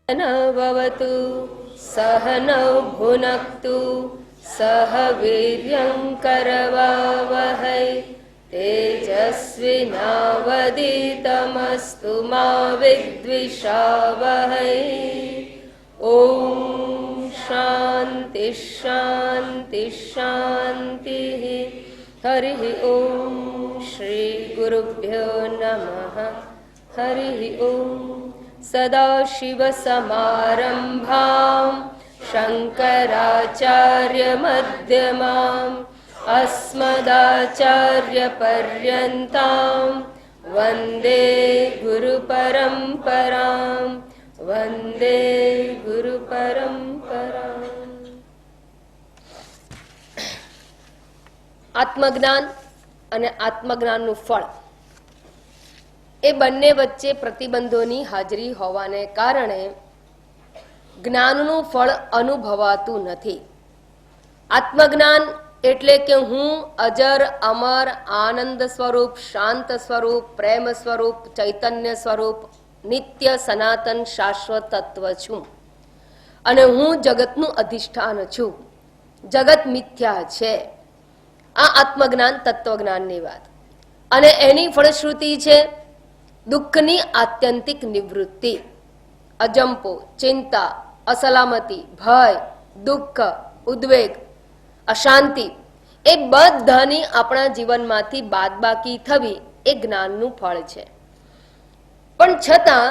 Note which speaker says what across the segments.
Speaker 1: भवतु सहनौ भुनक्तु सह वीर्यं करवावहै तेजस्विनावधीतमस्तु मा विद्विषावहै। ॐ शान्ति शान्ति शान्तिः। हरिः ॐ श्री गुरुभ्यो नमः। हरिः ॐ। सदाशिवसमारम्भां शङ्कराचार्यमध्यमाम् अस्मदाचार्यपर्यन्तां वन्दे गुरुपरम्परां। वन्दे गुरुपरम्पराम्। આત્મજ્ઞાન અને આત્મજ્ઞાનનું ફળ એ બંને વચ્ચે પ્રતિબંધોની હાજરી હોવાને કારણે જ્ઞાનનું ફળ અનુભવાતું નથી. આત્મજ્ઞાન એટલે કે હું અજર અમર આનંદ સ્વરૂપ, શાંત સ્વરૂપ, પ્રેમ સ્વરૂપ, ચૈતન્ય સ્વરૂપ, નિત્ય સનાતન શાશ્વત તત્વ છું અને હું જગતનું અધિષ્ઠાન છું. જગત મિથ્યા છે. આ આત્મજ્ઞાન તત્વજ્ઞાનની વાત. અને એની ફળશ્રુતિ છે દુઃખની આત્યંતિક નિવૃત્તિ. અજંપો, ચિંતા, અસલામતી, ભય, દુઃખ, ઉદ્વેગ, અશાંતિ એ બધાની આપણા જીવનમાંથી બાદબાકી થવી એ જ્ઞાનનું ફળ છે. પણ છતાં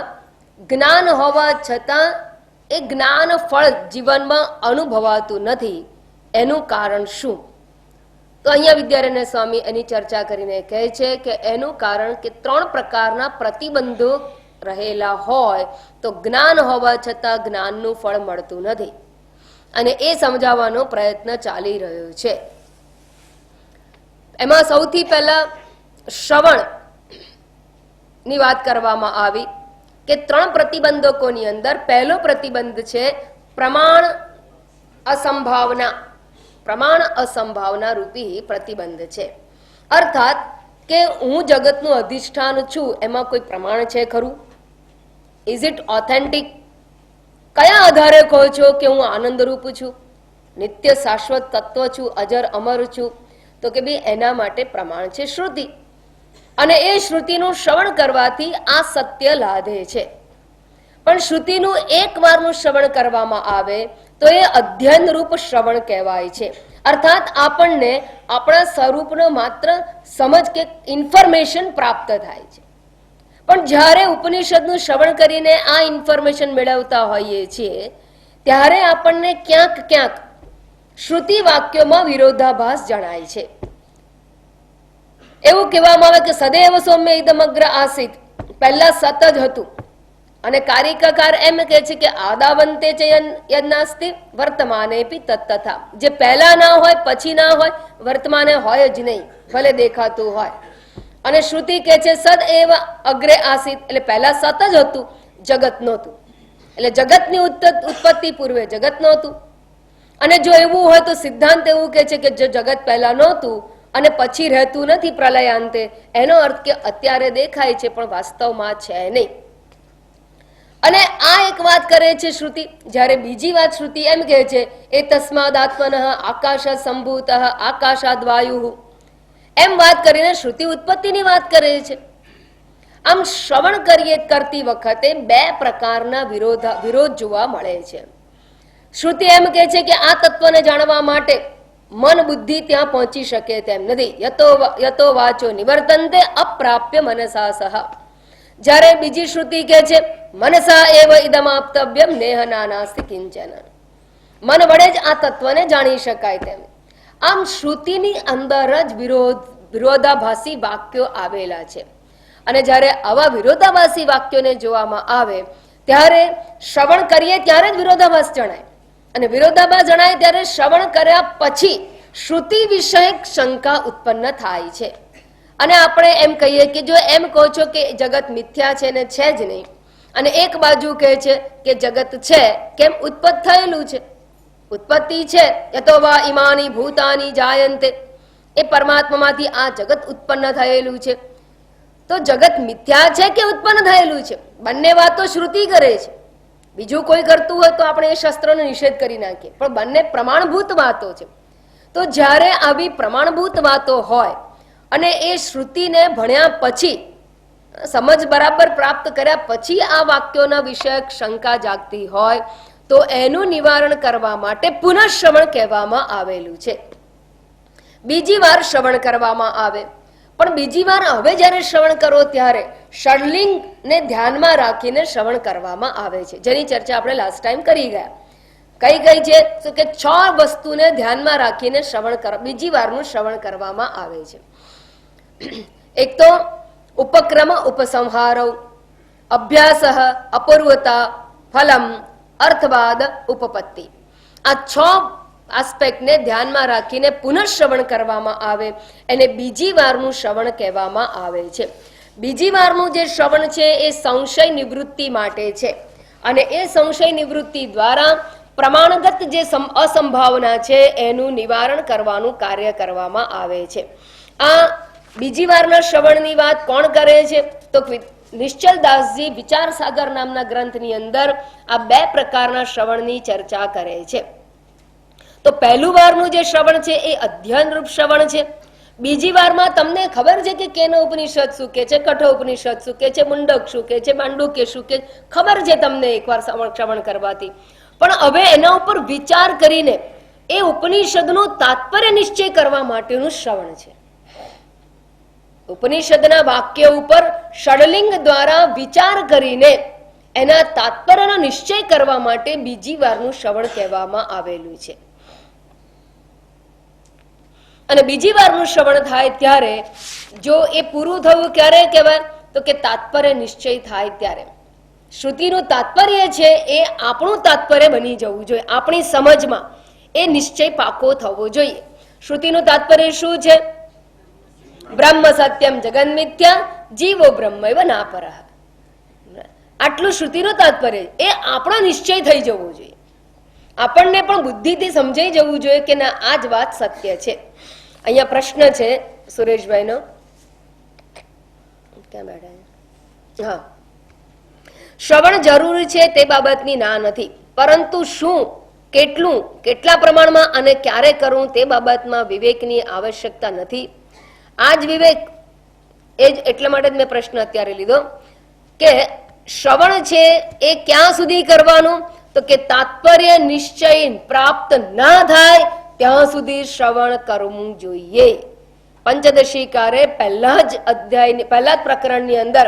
Speaker 1: જ્ઞાન હોવા છતાં એ જ્ઞાન ફળ જીવનમાં અનુભવાતું નથી. એનું કારણ શું? તો અહીંયા વિદ્યારણ્ય સ્વામી એની ચર્ચા કરીને કહે છે કે એનું કારણ કે 3 પ્રકારના પ્રતિબંધો રહેલા હોય તો જ્ઞાન હોવા છતાં જ્ઞાનનું ફળ મળતું નથી. અને એ સમજાવવાનો પ્રયત્ન ચાલી રહ્યો છે. એમાં સૌથી પહેલા શ્રવણ ની વાત કરવામાં આવી કે 3 પ્રતિબંધકોની અંદર પહેલો પ્રતિબંધ છે પ્રમાણ અસંભાવના. પ્રમાણ અસંભાવના રૂપી પ્રતિબંધ છે. અર્થાત કે હું જગતનું અધિષ્ઠાન છું, એમાં કોઈ પ્રમાણ છે ખરું? Is it authentic? કયા આધારે કહો છો કે હું આનંદરૂપ છું, નિત્ય શાશ્વત તત્વ છું, અજર અમર છું? તો કે ભાઈ એના માટે પ્રમાણ છે શ્રુતિ. અને એ શ્રુતિનું શ્રવણ કરવાથી આ સત્ય લાદે છે. પણ શ્રુતિનું એકવારનું શ્રવણ કરવામાં આવે તો એ અધ્યયન રૂપ શ્રવણ કહેવાય છે. અર્થાત આપણને આપણા સ્વરૂપનો માત્ર સમજ કે ઇન્ફોર્મેશન પ્રાપ્ત થાય છે. પણ જ્યારે ઉપનિષદનું શ્રવણ કરીને આ ઇન્ફોર્મેશન મેળવતા હોઈએ છીએ ત્યારે આપણને ક્યાંક ક્યાંક શ્રુતિ વાક્યોમાં વિરોધાભાસ જણાય છે. એવું કહેવામાં આવે કે સદૈવ સૌમ્ય ઇદમગ્ર આસિત, પહેલા સત જ હતું. અને કારિકાકાર એમ કહે છે કે આદાવંતે ચ યન્નાસ્તિ વર્તમાનેપી તત્તથા. જે પહેલા ના હોય પછી ના હોય, વર્તમાને હોય જ નહીં, ભલે દેખાતું હોય. અને શ્રુતિ કહે છે સદ એવ અગ્રે આસિત, એટલે પહેલા સત જ હતું, જગત નહોતું. એટલે જગતની ઉત્પત્તિ પૂર્વે જગત નહોતું. અને જો એવું હોય તો સિદ્ધાંત એવું કહે છે કે જો જગત પહેલા નહોતું અને પછી રહેતું નથી પ્રલયાંતે, એનો અર્થ કે અત્યારે દેખાય છે પણ વાસ્તવમાં છે નહીં. અને આ એક વાત કરે છે શ્રુતિ. જ્યારે બીજી વાત શ્રુતિ એમ કહે છે એ તસ્માદ આત્મનઃ આકાશ સંભૂત આકાશાદ વાયુ, એમ વાત કરીને શ્રુતિ ઉત્પત્તિની વાત કરે છે. આમ શ્રવણ કરતી વખતે 2 પ્રકારના વિરોધ જોવા મળે છે. શ્રુતિ એમ કહે છે કે આ તત્વને જાણવા માટે મન બુદ્ધિ ત્યાં પહોંચી શકે તેમ નથી. યતો વાચો નિવર્તન્તે અપ્રાપ્ય મનસા સહ. જ્યારે બીજી શ્રુતિ કહે છે મનસા એવ ઇદમાપ્તવ્યમ નેહ નાનાસ્તિ કિંચન, મન વડે જ આ તત્વને જાણી શકાય તેમ. આમ શ્રુતિની અંદર જ વિરોધાભાસી વાક્યો આવેલા છે. અને જ્યારે આવા વિરોધાભાસી વાક્યોને જોવામાં આવે ત્યારે શ્રવણ કરીએ ત્યારે જ વિરોધાભાસ જણાય. અને વિરોધાભાસ જણાય ત્યારે શ્રવણ કર્યા પછી શ્રુતિ વિષયક શંકા ઉત્પન્ન થાય છે. અને આપણે એમ કહીએ કે જો એમ કહો છો કે જગત મિથ્યા છે ને છે જ નહીં, અને એક બાજુ કહે છે કે જગત છે, કેમ? ઉત્પત્ત થયેલું છે, ઉત્પત્તિ છે. યતો વા ઇમાની ભૂતાની જાયંતે, એ પરમાત્મામાંથી આ જગત ઉત્પન્ન થયેલું છે. તો જગત મિથ્યા છે કે ઉત્પન્ન થયેલું છે? બંને વાતો શ્રુતિ કરે છે. બીજું કોઈ કરતું હોય તો આપણે એ શસ્ત્રનો નિષેધ કરી નાખીએ, પણ બંને પ્રમાણભૂત વાતો છે. તો જ્યારે આવી પ્રમાણભૂત વાતો હોય અને એ શ્રુતિને ભણ્યા પછી, સમજ બરાબર પ્રાપ્ત કર્યા પછી આ વાક્યોના વિષયક શંકા જાગતી હોય તો એનું નિવારણ કરવા માટે પુનઃ શ્રવણ કહેવામાં આવેલું છે. બીજી વાર શ્રવણ કરવામાં આવે, પણ બીજી વાર હવે જ્યારે શ્રવણ કરો ત્યારે ષડલિંગને ધ્યાનમાં રાખીને શ્રવણ કરવામાં આવે છે, જેની ચર્ચા આપણે લાસ્ટ ટાઈમ કરી ગયા. કઈ કઈ છે તો કે 6 વસ્તુને ધ્યાનમાં રાખીને શ્રવણ બીજી વારનું શ્રવણ કરવામાં આવે છે. એક તો ઉપક્રમ ઉપસંહારો, અભ્યાસ, અપૂર્વતા, ફલમ, અર્થવાદ, ઉપપત્તિ. આ 6 આસ્પેક્ટને ધ્યાનમાં રાખીને પુનઃ શ્રવણ કરવામાં આવે એને બીજી વારનું શ્રવણ કહેવામાં આવે છે. બીજી વારનું જે શ્રવણ છે એ સંશય નિવૃત્તિ માટે છે, અને એ સંશય નિવૃત્તિ દ્વારા પ્રમાણગત જે અસંભાવના છે એનું નિવારણ કરવાનું કાર્ય કરવામાં આવે છે. આ બીજી વારના શ્રવણની વાત કોણ કરે છે તો નિશ્ચલદાસજી વિચાર સાગર નામના ગ્રંથની અંદર આ 2 પ્રકારના શ્રવણની ચર્ચા કરે છે. તો પહેલું વારનું જે શ્રવણ છે એ અધ્યયન રૂપ શ્રવણ છે. બીજી વારમાં તમને ખબર છે કે કેનો ઉપનિષદ શું કે છે, કઠો ઉપનિષદ શું કે છે, મુંડક શું કે છે, માંડુક્ય શું કે, ખબર છે તમને એકવાર શ્રવણ કરવાથી. પણ હવે એના ઉપર વિચાર કરીને એ ઉપનિષદનું તાત્પર્ય નિશ્ચય કરવા માટેનું શ્રવણ છે. ઉપનિષદના વાક્ય ઉપર ષડલિંગ દ્વારા વિચાર કરીને એના તાત્પર્યનો નિશ્ચય કરવા માટે બીજી વારનું શ્રવણ કહેવામાં આવેલું છે. અને બીજી વારનું શ્રવણ થાય ત્યારે જો એ પૂરું થયું ક્યારે કહેવાય તો કે તાત્પર્ય નિશ્ચય થાય ત્યારે. શ્રુતિનું તાત્પર્ય છે એ આપણું તાત્પર્ય બની જવું જોઈએ, આપણી સમજમાં એ નિશ્ચય પાકો થવો જોઈએ. શ્રુતિનું તાત્પર્ય શું છે? બ્રહ્મ સત્યમ જગન મિથ્યા જીવો બ્રહ્મૈવ નાપરઃ. આટલું શ્રુતિનું તાત્પર્ય એ આપણો નિશ્ચય થઈ જવો જોઈએ. આપણને પણ બુદ્ધિથી સમજાઈ જવું જોઈએ કે ના આ જ વાત સત્ય છે. અહીંયા પ્રશ્ન છે સુરેશભાઈનો, ક્યાં બેઠા? હા, શ્રવણ જરૂરી છે તે બાબતની ના નથી, પરંતુ શું, કેટલું, કેટલા પ્રમાણમાં અને ક્યારે કરવું તે બાબતમાં વિવેકની આવશ્યકતા નથી. આ જ વિવેક એ જ એટલા માટે જ મેં પ્રશ્ન અત્યારે લીધો કે શ્રવણ છે એ ક્યાં સુધી કરવાનું તો કે તાત્પર્ય નિશ્ચય પ્રાપ્ત ના થાય ત્યાં સુધી શ્રવણ કરવું જોઈએ. પંચદશીકારે પહેલા જ અધ્યાય પહેલા જ પ્રકરણની અંદર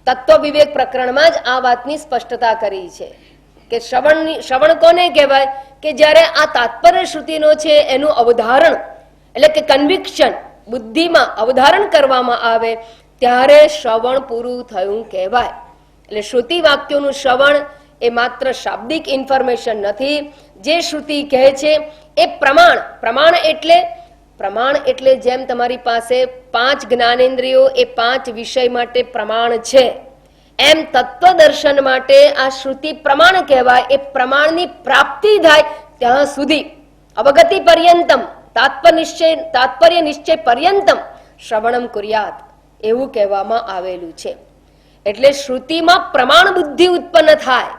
Speaker 1: તત્વ વિવેક પ્રકરણમાં જ આ વાતની સ્પષ્ટતા કરી છે કે શ્રવણ કોને કહેવાય કે જ્યારે આ તાત્પર્ય શ્રુતિનો છે એનું અવધારણ એટલે કે કન્વિક્શન બુદ્ધિમાં અવધારણ કરવામાં આવે ત્યારે શ્રવણ પૂરું થયું કહેવાય. એટલે શ્રુતિ વાક્યોનું શ્રવણ એ માત્ર શાબ્દિક ઇન્ફોર્મેશન નથી. જે શ્રુતિ કહે છે એ પ્રમાણ એટલે જેમ તમારી પાસે 5 જ્ઞાનેન્દ્રિયો એ 5 વિષય માટે પ્રમાણ છે, એમ તત્વદર્શન માટે આ શ્રુતિ પ્રમાણ કહેવાય. એ પ્રમાણની પ્રાપ્તિ થાય ત્યાં સુધી અવગતિ પર્યંતમ તાત્પર્ય નિશ્ચય પર્યંતમ શ્રવણમ કુર્યાત એવું કહેવામાં આવેલું છે. એટલે શ્રુતિમાં પ્રમાણ બુદ્ધિ ઉત્પન્ન થાય,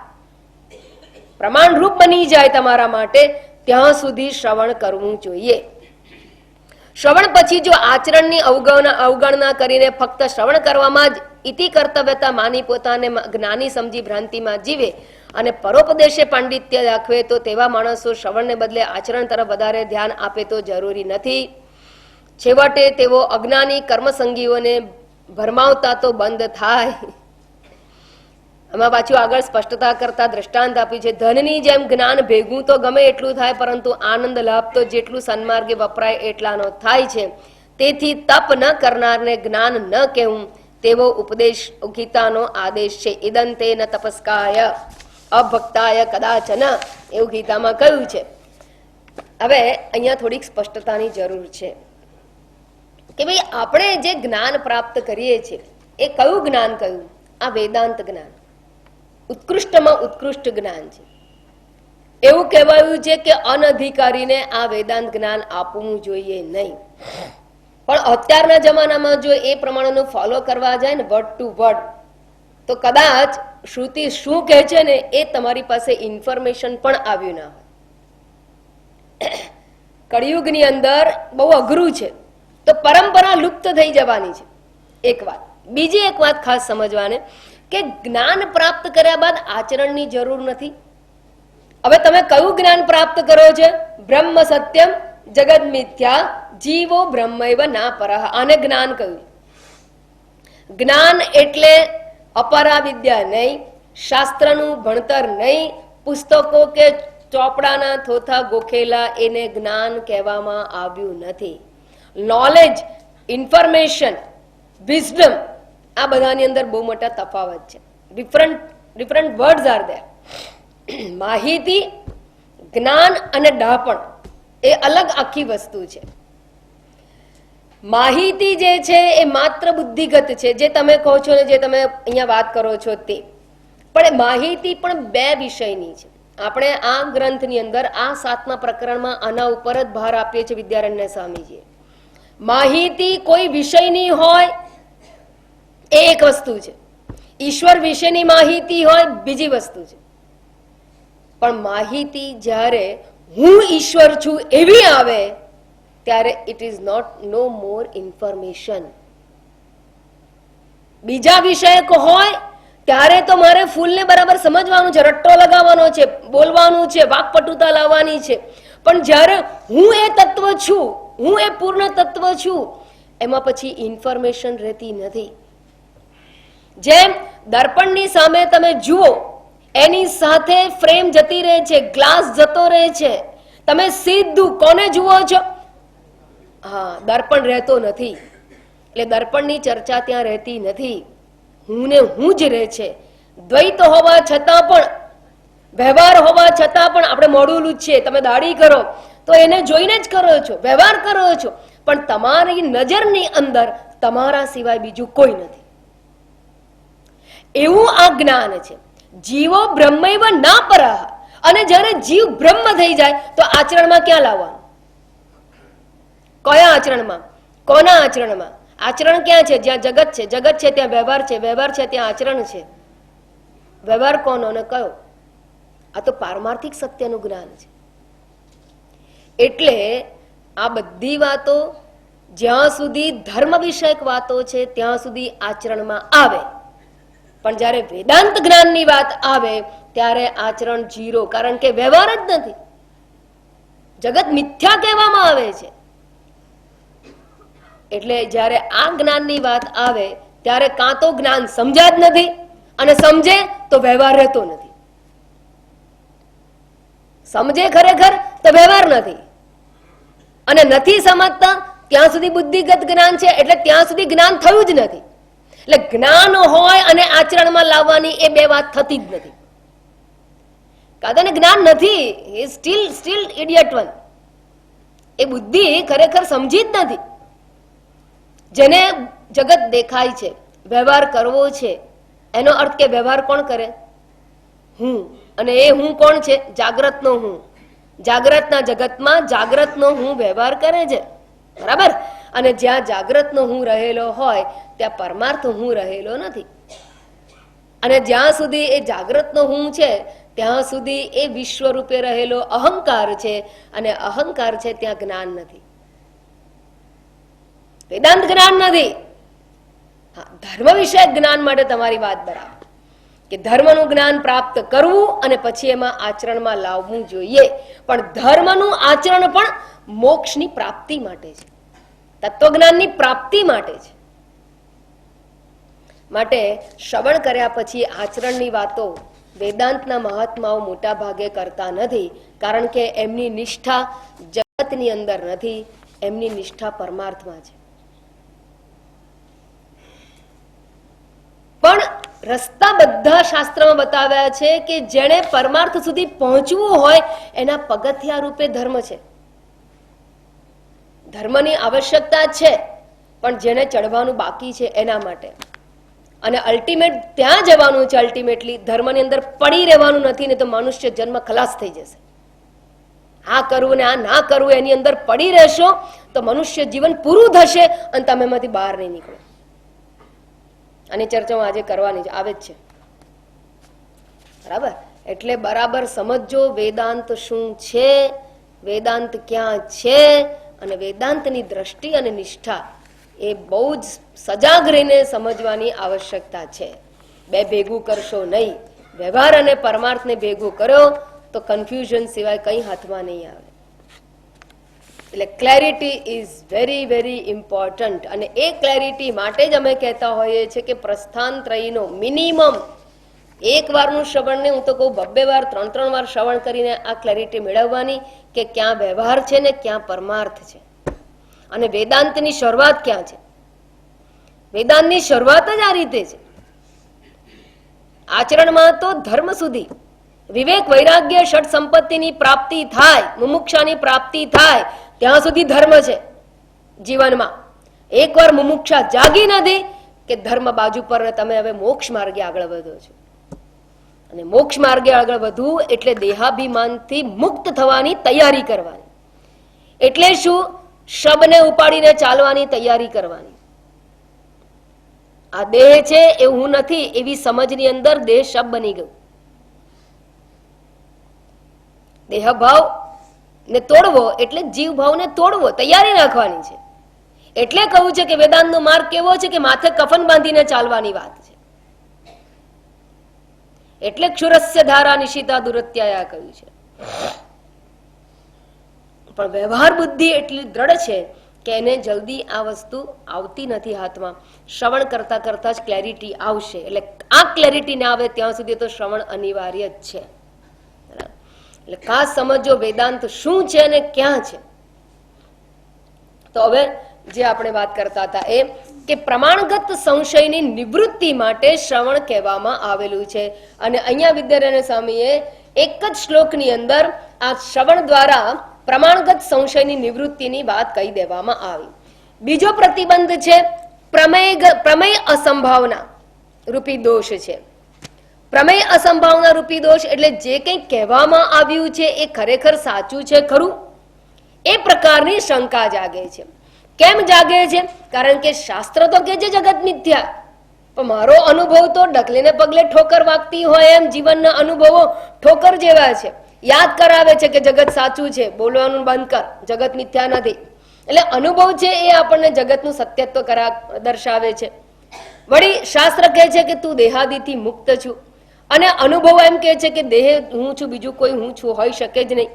Speaker 1: પ્રમાણ રૂપ બની જાય તમારા માટે ત્યાં સુધી શ્રવણ કરવું જોઈએ. શ્રવણ પછી જો આચરણની અવગણના કરીને ફક્ત શ્રવણ કરવામાં જ ઇતિ કર્તવ્યતા માની પોતાને જ્ઞાની સમજી ભ્રાંતિમાં જીવે અને પરોપદેશે પાંડિત્ય દાખવે તો તેવા માણસો શ્રવણને બદલે આચરણ તરફ વધારે ધ્યાન આપે તો જરૂરી નથી. છેવટે તેઓ અજ્ઞાની કર્મસંગીઓને ભરમાવતા તો બંધ થાય. આમાં પાછું આગળ સ્પષ્ટતા કરતા દ્રષ્ટાંત આપ્યું છે, ધનની જેમ જ્ઞાન ભેગું તો ગમે એટલું થાય પરંતુ આનંદ લાભ તો જેટલું સન્માર્ગે વપરાય એટલાનો થાય છે. તેથી તપ ન કરનારને જ્ઞાન ન કહેવું તેવો ઉપદેશ ગીતાનો આદેશ છે. ઇદંતે ન તપસ્કાય અભક્તાય કદાચન એવું ગીતામાં કહ્યું છે. હવે અહીંયા થોડીક સ્પષ્ટતાની જરૂર છે કે ભાઈ આપણે જે જ્ઞાન પ્રાપ્ત કરીએ છીએ એ કયું જ્ઞાન કહ્યું? આ વેદાંત જ્ઞાન ઉત્કૃષ્ટમાં ઉત્કૃષ્ટ જ્ઞાન છે. એવું કહેવાયું છે કે અનધિકારીને આ વેદાંત જ્ઞાન આપવું જોઈએ નહીં. પણ અત્યારના જમાનામાં જો એ પ્રમાણેનું ફોલો કરવા જાય ને વર્ડ ટુ વર્ડ તો કદાચ શ્રુતિ શું કહે છે ને એ તમારી પાસે ઇન્ફોર્મેશન પણ આવ્યું ના હોય. કળિયુગની અંદર બહુ અઘરું છે, તો પરંપરા લુપ્ત થઈ જવાની છે, એક વાત. બીજી એક વાત ખાસ સમજવાને કે જ્ઞાન પ્રાપ્ત કર્યા બાદ આચરણની જરૂર નથી. હવે તમે કયું જ્ઞાન પ્રાપ્ત કરો છો? બ્રહ્મ સત્યમ જગત મિથ્યા જીવો બ્રહ્મૈવ ના પરઃ. આને જ્ઞાન કહ્યું. જ્ઞાન એટલે અપરા વિદ્યા નહીં, શાસ્ત્રનું ભણતર નહીં, પુસ્તકો કે ચોપડાના થોથા ગોખેલા એને જ્ઞાન કહેવામાં આવ્યું નથી. નોલેજ, ઇન્ફોર્મેશન, વિઝડમ, આ બધાની અંદર બહુ મોટા તફાવત છે. Different words are there. માહિતી, જ્ઞાન અને ડહાપણ એ અલગ આખી વસ્તુ છે. માહિતી જે છે એ માત્ર બુદ્ધિગત છે, જે તમે કહો છો ને જે તમે અહીંયા વાત કરો છો તે. પણ માહિતી પણ બે વિષયની છે. આપણે આ ગ્રંથની અંદર આ 7મા પ્રકરણમાં આના ઉપર જ ભાર આપીએ છીએ વિદ્યારણ્ય સ્વામીજીએ. માહિતી કોઈ વિષયની હોય એ એક વસ્તુ છે, ઈશ્વર વિશેની માહિતી હોય બીજી વસ્તુ છે. પણ માહિતી જ્યારે હું ઈશ્વર છું એવી આવે ત્યારે it is not no more information. બીજા વિષયક હોય ત્યારે તો મારે ફૂલને બરાબર સમજવાનું છે, રટ્ટો લગાવવાનો છે, બોલવાનું છે, વાકપટુતા લાવવાની છે. પણ જ્યારે હું એ તત્વ છું, હું એ પૂર્ણ તત્વ છું, એમાં પછી ઇન્ફોર્મેશન રહેતી નથી. જેમ દર્પણની સામે તમે જુઓ, એની સાથે ફ્રેમ જતી રહે છે, ગ્લાસ જતો રહે છે, તમે સીધું કોને જુઓ છો? હા, દર્પણ રહેતો નથી. એટલે દર્પણની ચર્ચા ત્યાં રહેતી નથી. હું ને હું જ રહે છે. દ્વૈત હોવા છતાં પણ, વ્યવહાર હોવા છતાં પણ આપણે મોઢું લૂછીએ, તમે દાઢી કરો તો એને જોઈને જ કરો છો, વ્યવહાર કરો છો, પણ તમારી નજરની અંદર તમારા સિવાય બીજું કોઈ નથી. એવું આ જ્ઞાન છે. જીવો બ્રહ્મૈવ ના પરઃ. અને જ્યારે જીવ બ્રહ્મ થઈ જાય તો આચરણમાં ક્યાં લાવવાનું? કયા આચરણમાં? કોના આચરણમાં? આચરણ ક્યાં છે? જ્યાં જગત છે. જગત છે ત્યાં વ્યવહાર છે. વ્યવહાર છે ત્યાં આચરણ છે. વ્યવહાર કોનો અને કયો? આ તો પારમાર્થિક સત્યનું જ્ઞાન છે. એટલે આ બધી વાતો જ્યાં સુધી ધર્મ વિષયક વાતો છે ત્યાં સુધી આચરણમાં આવે, પણ જ્યારે વેદાંત જ્ઞાનની વાત આવે ત્યારે આચરણ જીરો. કારણ કે વ્યવહાર જ નથી. જગત મિથ્યા કહેવામાં આવે છે. એટલે જ્યારે આ જ્ઞાનની વાત આવે ત્યારે કાં તો જ્ઞાન સમજ્યા જ નથી, અને સમજે તો વ્યવહાર રહેતો નથી. સમજે ખરેખર તો વ્યવહાર નથી, અને નથી સમજતા ત્યાં સુધી બુદ્ધિગત જ્ઞાન છે, એટલે ત્યાં સુધી જ્ઞાન થયું જ નથી. એટલે જ્ઞાન હોય અને આચરણમાં લાવવાની એ બે વાત થતી જ નથી. કાદને જ્ઞાન નથી, એ સ્ટીલ ઇડિયટ વન. એ બુદ્ધિ ખરેખર સમજી જ નથી. જેને જગત દેખાય છે, વ્યવહાર કરવો છે, એનો અર્થ કે વ્યવહાર કોણ કરે? હું. અને એ હું કોણ છે? જાગ્રતનો હું. જાગ્રતના જગતમાં જાગ્રતનો હું વ્યવહાર કરે છે, બરાબર? અને જ્યાં જાગ્રતનો હું રહેલો હોય ત્યાં પરમાર્થ હું રહેલો નથી. અને જ્યાં સુધી એ જાગ્રતનો હું છે ત્યાં સુધી એ વિશ્વ રૂપે રહેલો અહંકાર છે, અને અહંકાર છે ત્યાં જ્ઞાન નથી, વેદાંત જ્ઞાન નથી. હા, ધર્મ વિષયક જ્ઞાન માટે તમારી વાત બરાબર કે ધર્મનું જ્ઞાન પ્રાપ્ત કરવું અને પછી એમાં આચરણમાં લાવવું જોઈએ. પણ ધર્મનું આચરણ પણ મોક્ષની પ્રાપ્તિ માટે છે, તત્વજ્ઞાનની પ્રાપ્તિ માટે છે. માટે શ્રવણ કર્યા પછી આચરણની વાતો વેદાંતના મહાત્માઓ મોટા ભાગે કરતા નથી, કારણ કે એમની નિષ્ઠા જગતની અંદર નથી, એમની નિષ્ઠા પરમાર્થમાં છે. પણ રસ્તા બધા શાસ્ત્રમાં બતાવ્યા છે કે જેણે પરમાર્થ સુધી પહોંચવું હોય એના પગથિયા રૂપે ધર્મ છે. ધર્મની આવશ્યકતા છે, પણ જેને ચડવાનું બાકી છે એના માટે. અને અલ્ટિમેટ ત્યાં જવાનું છે. અલ્ટિમેટલી ધર્મની અંદર પડી રહેવાનું નથી, ને તો મનુષ્ય જન્મ ખલાસ થઈ જશે. આ કરવું ને આ ના કરવું એની અંદર પડી રહેશો તો મનુષ્ય જીવન પૂરું થશે અને તમે એમાંથી બહાર નહીં નીકળો. આની ચર્ચા આજે કરવાની આવે જ છે. બરાબર. એટલે બરાબર સમજો વેદાંત શું છે, વેદાંત ક્યાં છે, અને વેદાંતની દ્રષ્ટિ અને નિષ્ઠા એ બહુ જ સજાગ રહીને સમજવાની આવશ્યકતા છે. બે ભેગું કરશો નહીં. વ્યવહાર અને પરમાર્થને ભેગું કરો તો કન્ફ્યુઝન સિવાય કંઈ હાથમાં નહીં આવે. એટલે clarity is very very important. અને એ ક્લેરિટી માટે જ અમે કહેતા હોઈએ છીએ કે પ્રસ્થાનત્રયીનો મિનિમમ એક વારનું શ્રવણને હું તો કહું 2 વાર 3 વાર શ્રવણ કરીને આ ક્લેરિટી મેળવવાની કે ક્યાં વ્યવહાર છે ને ક્યાં પરમાર્થ છે, અને વેદાંતની શરૂઆત ક્યાં છે. વેદાંતની શરૂઆત જ આ રીતે છે. આચરણમાં તો ધર્મ સુધી વિવેક વૈરાગ્ય ષટ સંપત્તિની પ્રાપ્તિ થાય, મુમુક્ષાની પ્રાપ્તિ થાય ત્યાં સુધી ધર્મ છે જીવનમાં. એકવાર મુમુક્ષા જાગી નથી કે ધર્મ બાજુ પર તમે હવે મોક્ષ માર્ગે આગળ વધો છો. અને મોક્ષ માર્ગે આગળ વધવું એટલે દેહાભિમાનથી મુક્ત થવાની તૈયારી કરવાની. એટલે શું? શબને ઉપાડીને ચાલવાની તૈયારી કરવાની. આ દેહ છે એ હું નથી એવી સમજની અંદર દેહ શબ બની ગયું. દેહભાવ ને તોડવો એટલે જીવ ભાવને તોડવો, તૈયારી રાખવાની છે. એટલે કહું છે કે વેદાંતનો માર્ગ કેવો છે કે માથે કફન બાંધીને ચાલવાની વાત છે. એટલે ક્ષુરસ્ય ધારા નિશિતા દુરત્યાયા કહ્યું છે. પણ વ્યવહાર બુદ્ધિ એટલી દ્રઢ છે કે એને જલ્દી આ વસ્તુ આવતી નથી હાથમાં. શ્રવણ કરતા કરતા જ ક્લેરિટી આવશે. એટલે આ ક્લેરિટી ના આવે ત્યાં સુધી તો શ્રવણ અનિવાર્ય જ છે. એટલે ખાસ સમજો વેદાંત શું છે અને ક્યાં છે. તો હવે જે આપણે વાત કરતા હતા એ કે પ્રમાણગત સંશયની નિવૃત્તિ માટે શ્રવણ કહેવામાં આવેલું છે. અને અહીંયા વિદ્યારાયણ સ્વામીએ એક જ શ્લોકની અંદર આ શ્રવણ દ્વારા પ્રમાણગત સંશયની નિવૃત્તિની વાત કહી દેવામાં આવી. બીજો પ્રતિબંધ છે પ્રમેય અસંભાવના રૂપી દોષ છે. પ્રમેય અસંભાવના રૂપી દોષ એટલે જે કંઈ કહેવામાં આવ્યું છે એ ખરેખર સાચું છે ખરું, એ પ્રકારની શંકા જાગે છે. કેમ જાગે છે? કારણ કે શાસ્ત્ર તો કે છે જગત મિથ્યા, પણ મારો અનુભવ તો ડગલે પગલે ઠોકર વાગતી હોય એમ જીવનના અનુભવો ઠોકર જેવા છે. યાદ કરાવે છે કે જગત સાચું છે, બોલવાનું બંધ કર, જગત મિથ્યા નથી. એટલે અનુભવ છે એ આપણને જગતનું સત્યત્વ દર્શાવે છે. વળી શાસ્ત્ર કહે છે કે તું દેહાદિથી મુક્ત છું, અને અનુભવ એમ કહે છે કે દેહ હું છું, બીજું કોઈ હું છું હોઈ શકે જ નહીં.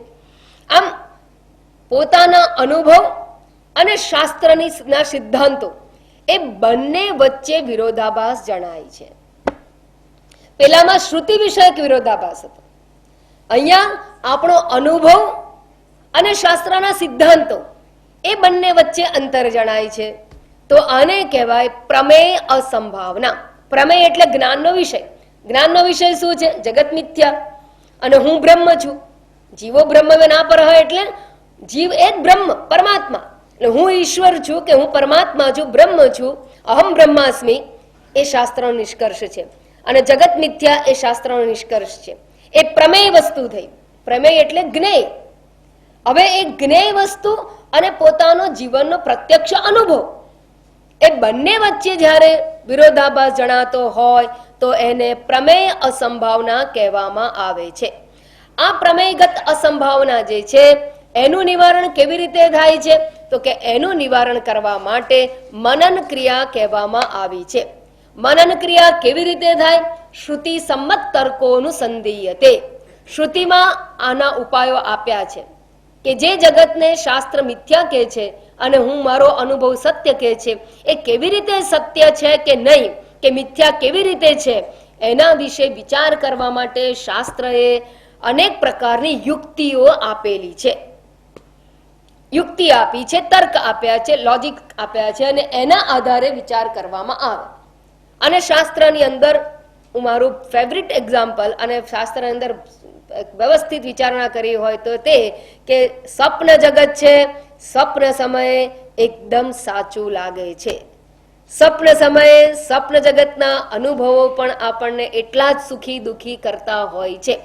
Speaker 1: આમ પોતાના અનુભવ અને શાસ્ત્રના સિદ્ધાંતો એ બંને વચ્ચે વિરોધાભાસ જણાય છે. પેલામાં શ્રુતિ વિષયક વિરોધાભાસ હતો, અહીંયા આપણો અનુભવ અને શાસ્ત્રના સિદ્ધાંતો એ બંને વચ્ચે અંતર જણાય છે. તો આને કહેવાય પ્રમેય અસંભાવના. પ્રમેય એટલે જ્ઞાનનો વિષય. જ્ઞાનનો વિષય શું છે? જગત મિથ્યા અને હું બ્રહ્મ છું. જીવો બ્રહ્મ ના પર હોય એટલે જીવ એ જ બ્રહ્મ પરમાત્મા. એટલે હું ઈશ્વર છું કે હું પરમાત્મા છું, બ્રહ્મ છું, અહમ બ્રહ્માસ્મિ, એ શાસ્ત્રનો નિષ્કર્ષ છે. અને જગત મિથ્યા એ શાસ્ત્રનો નિષ્કર્ષ છે. એ પ્રમેય વસ્તુ થઈ. પ્રમેય એટલે જ્ઞેય. હવે એ જ્ઞેય વસ્તુ અને પોતાનો જીવનનો પ્રત્યક્ષ અનુભવ એ બંને વચ્ચે જ્યારે વિરોધાભાસ જણાતો હોય તો એને પ્રમેય અસંભાવના કહેવામાં આવે છે. આ પ્રમેયગત અસંભાવના જે છે એનું નિવારણ કેવી રીતે થાય છે? તો કે એનું નિવારણ કરવા માટે મનન ક્રિયા કહેવામાં આવી છે. મનન ક્રિયા કેવી રીતે થાય? શ્રુતિ સંમત તર્કોનું સંધિયતે. શ્રુતિમાં આના ઉપાયો આપ્યા છે કે જે જગતને શાસ્ત્ર મિથ્યા કહે છે અને હું મારો અનુભવ સત્ય કહે છે, એ કેવી રીતે સત્ય છે કે નહીં, કે મિથ્યા કેવી રીતે છે, એના વિશે વિચાર કરવા માટે શાસ્ત્રએ અનેક પ્રકારની યુક્તિઓ આપેલી છે. યુક્તિ આપી છે, તર્ક આપ્યા છે, લોજિક આપ્યા છે, અને એના આધારે વિચાર કરવામાં આવે. અને શાસ્ત્રની અંદર હું મારું ફેવરિટ એક્ઝામ્પલ, અને શાસ્ત્રની અંદર વ્યવસ્થિત વિચારણા કરી હોય તો તે કે સ્વપ્ન જગત છે, સ્વપ્ન સમયે એકદમ સાચું લાગે છે. સ્વપ્ન સમયે સ્વપ્ન જગતના અનુભવો પણ આપણને એટલા જ સુખી દુખી કરતા હોય છે,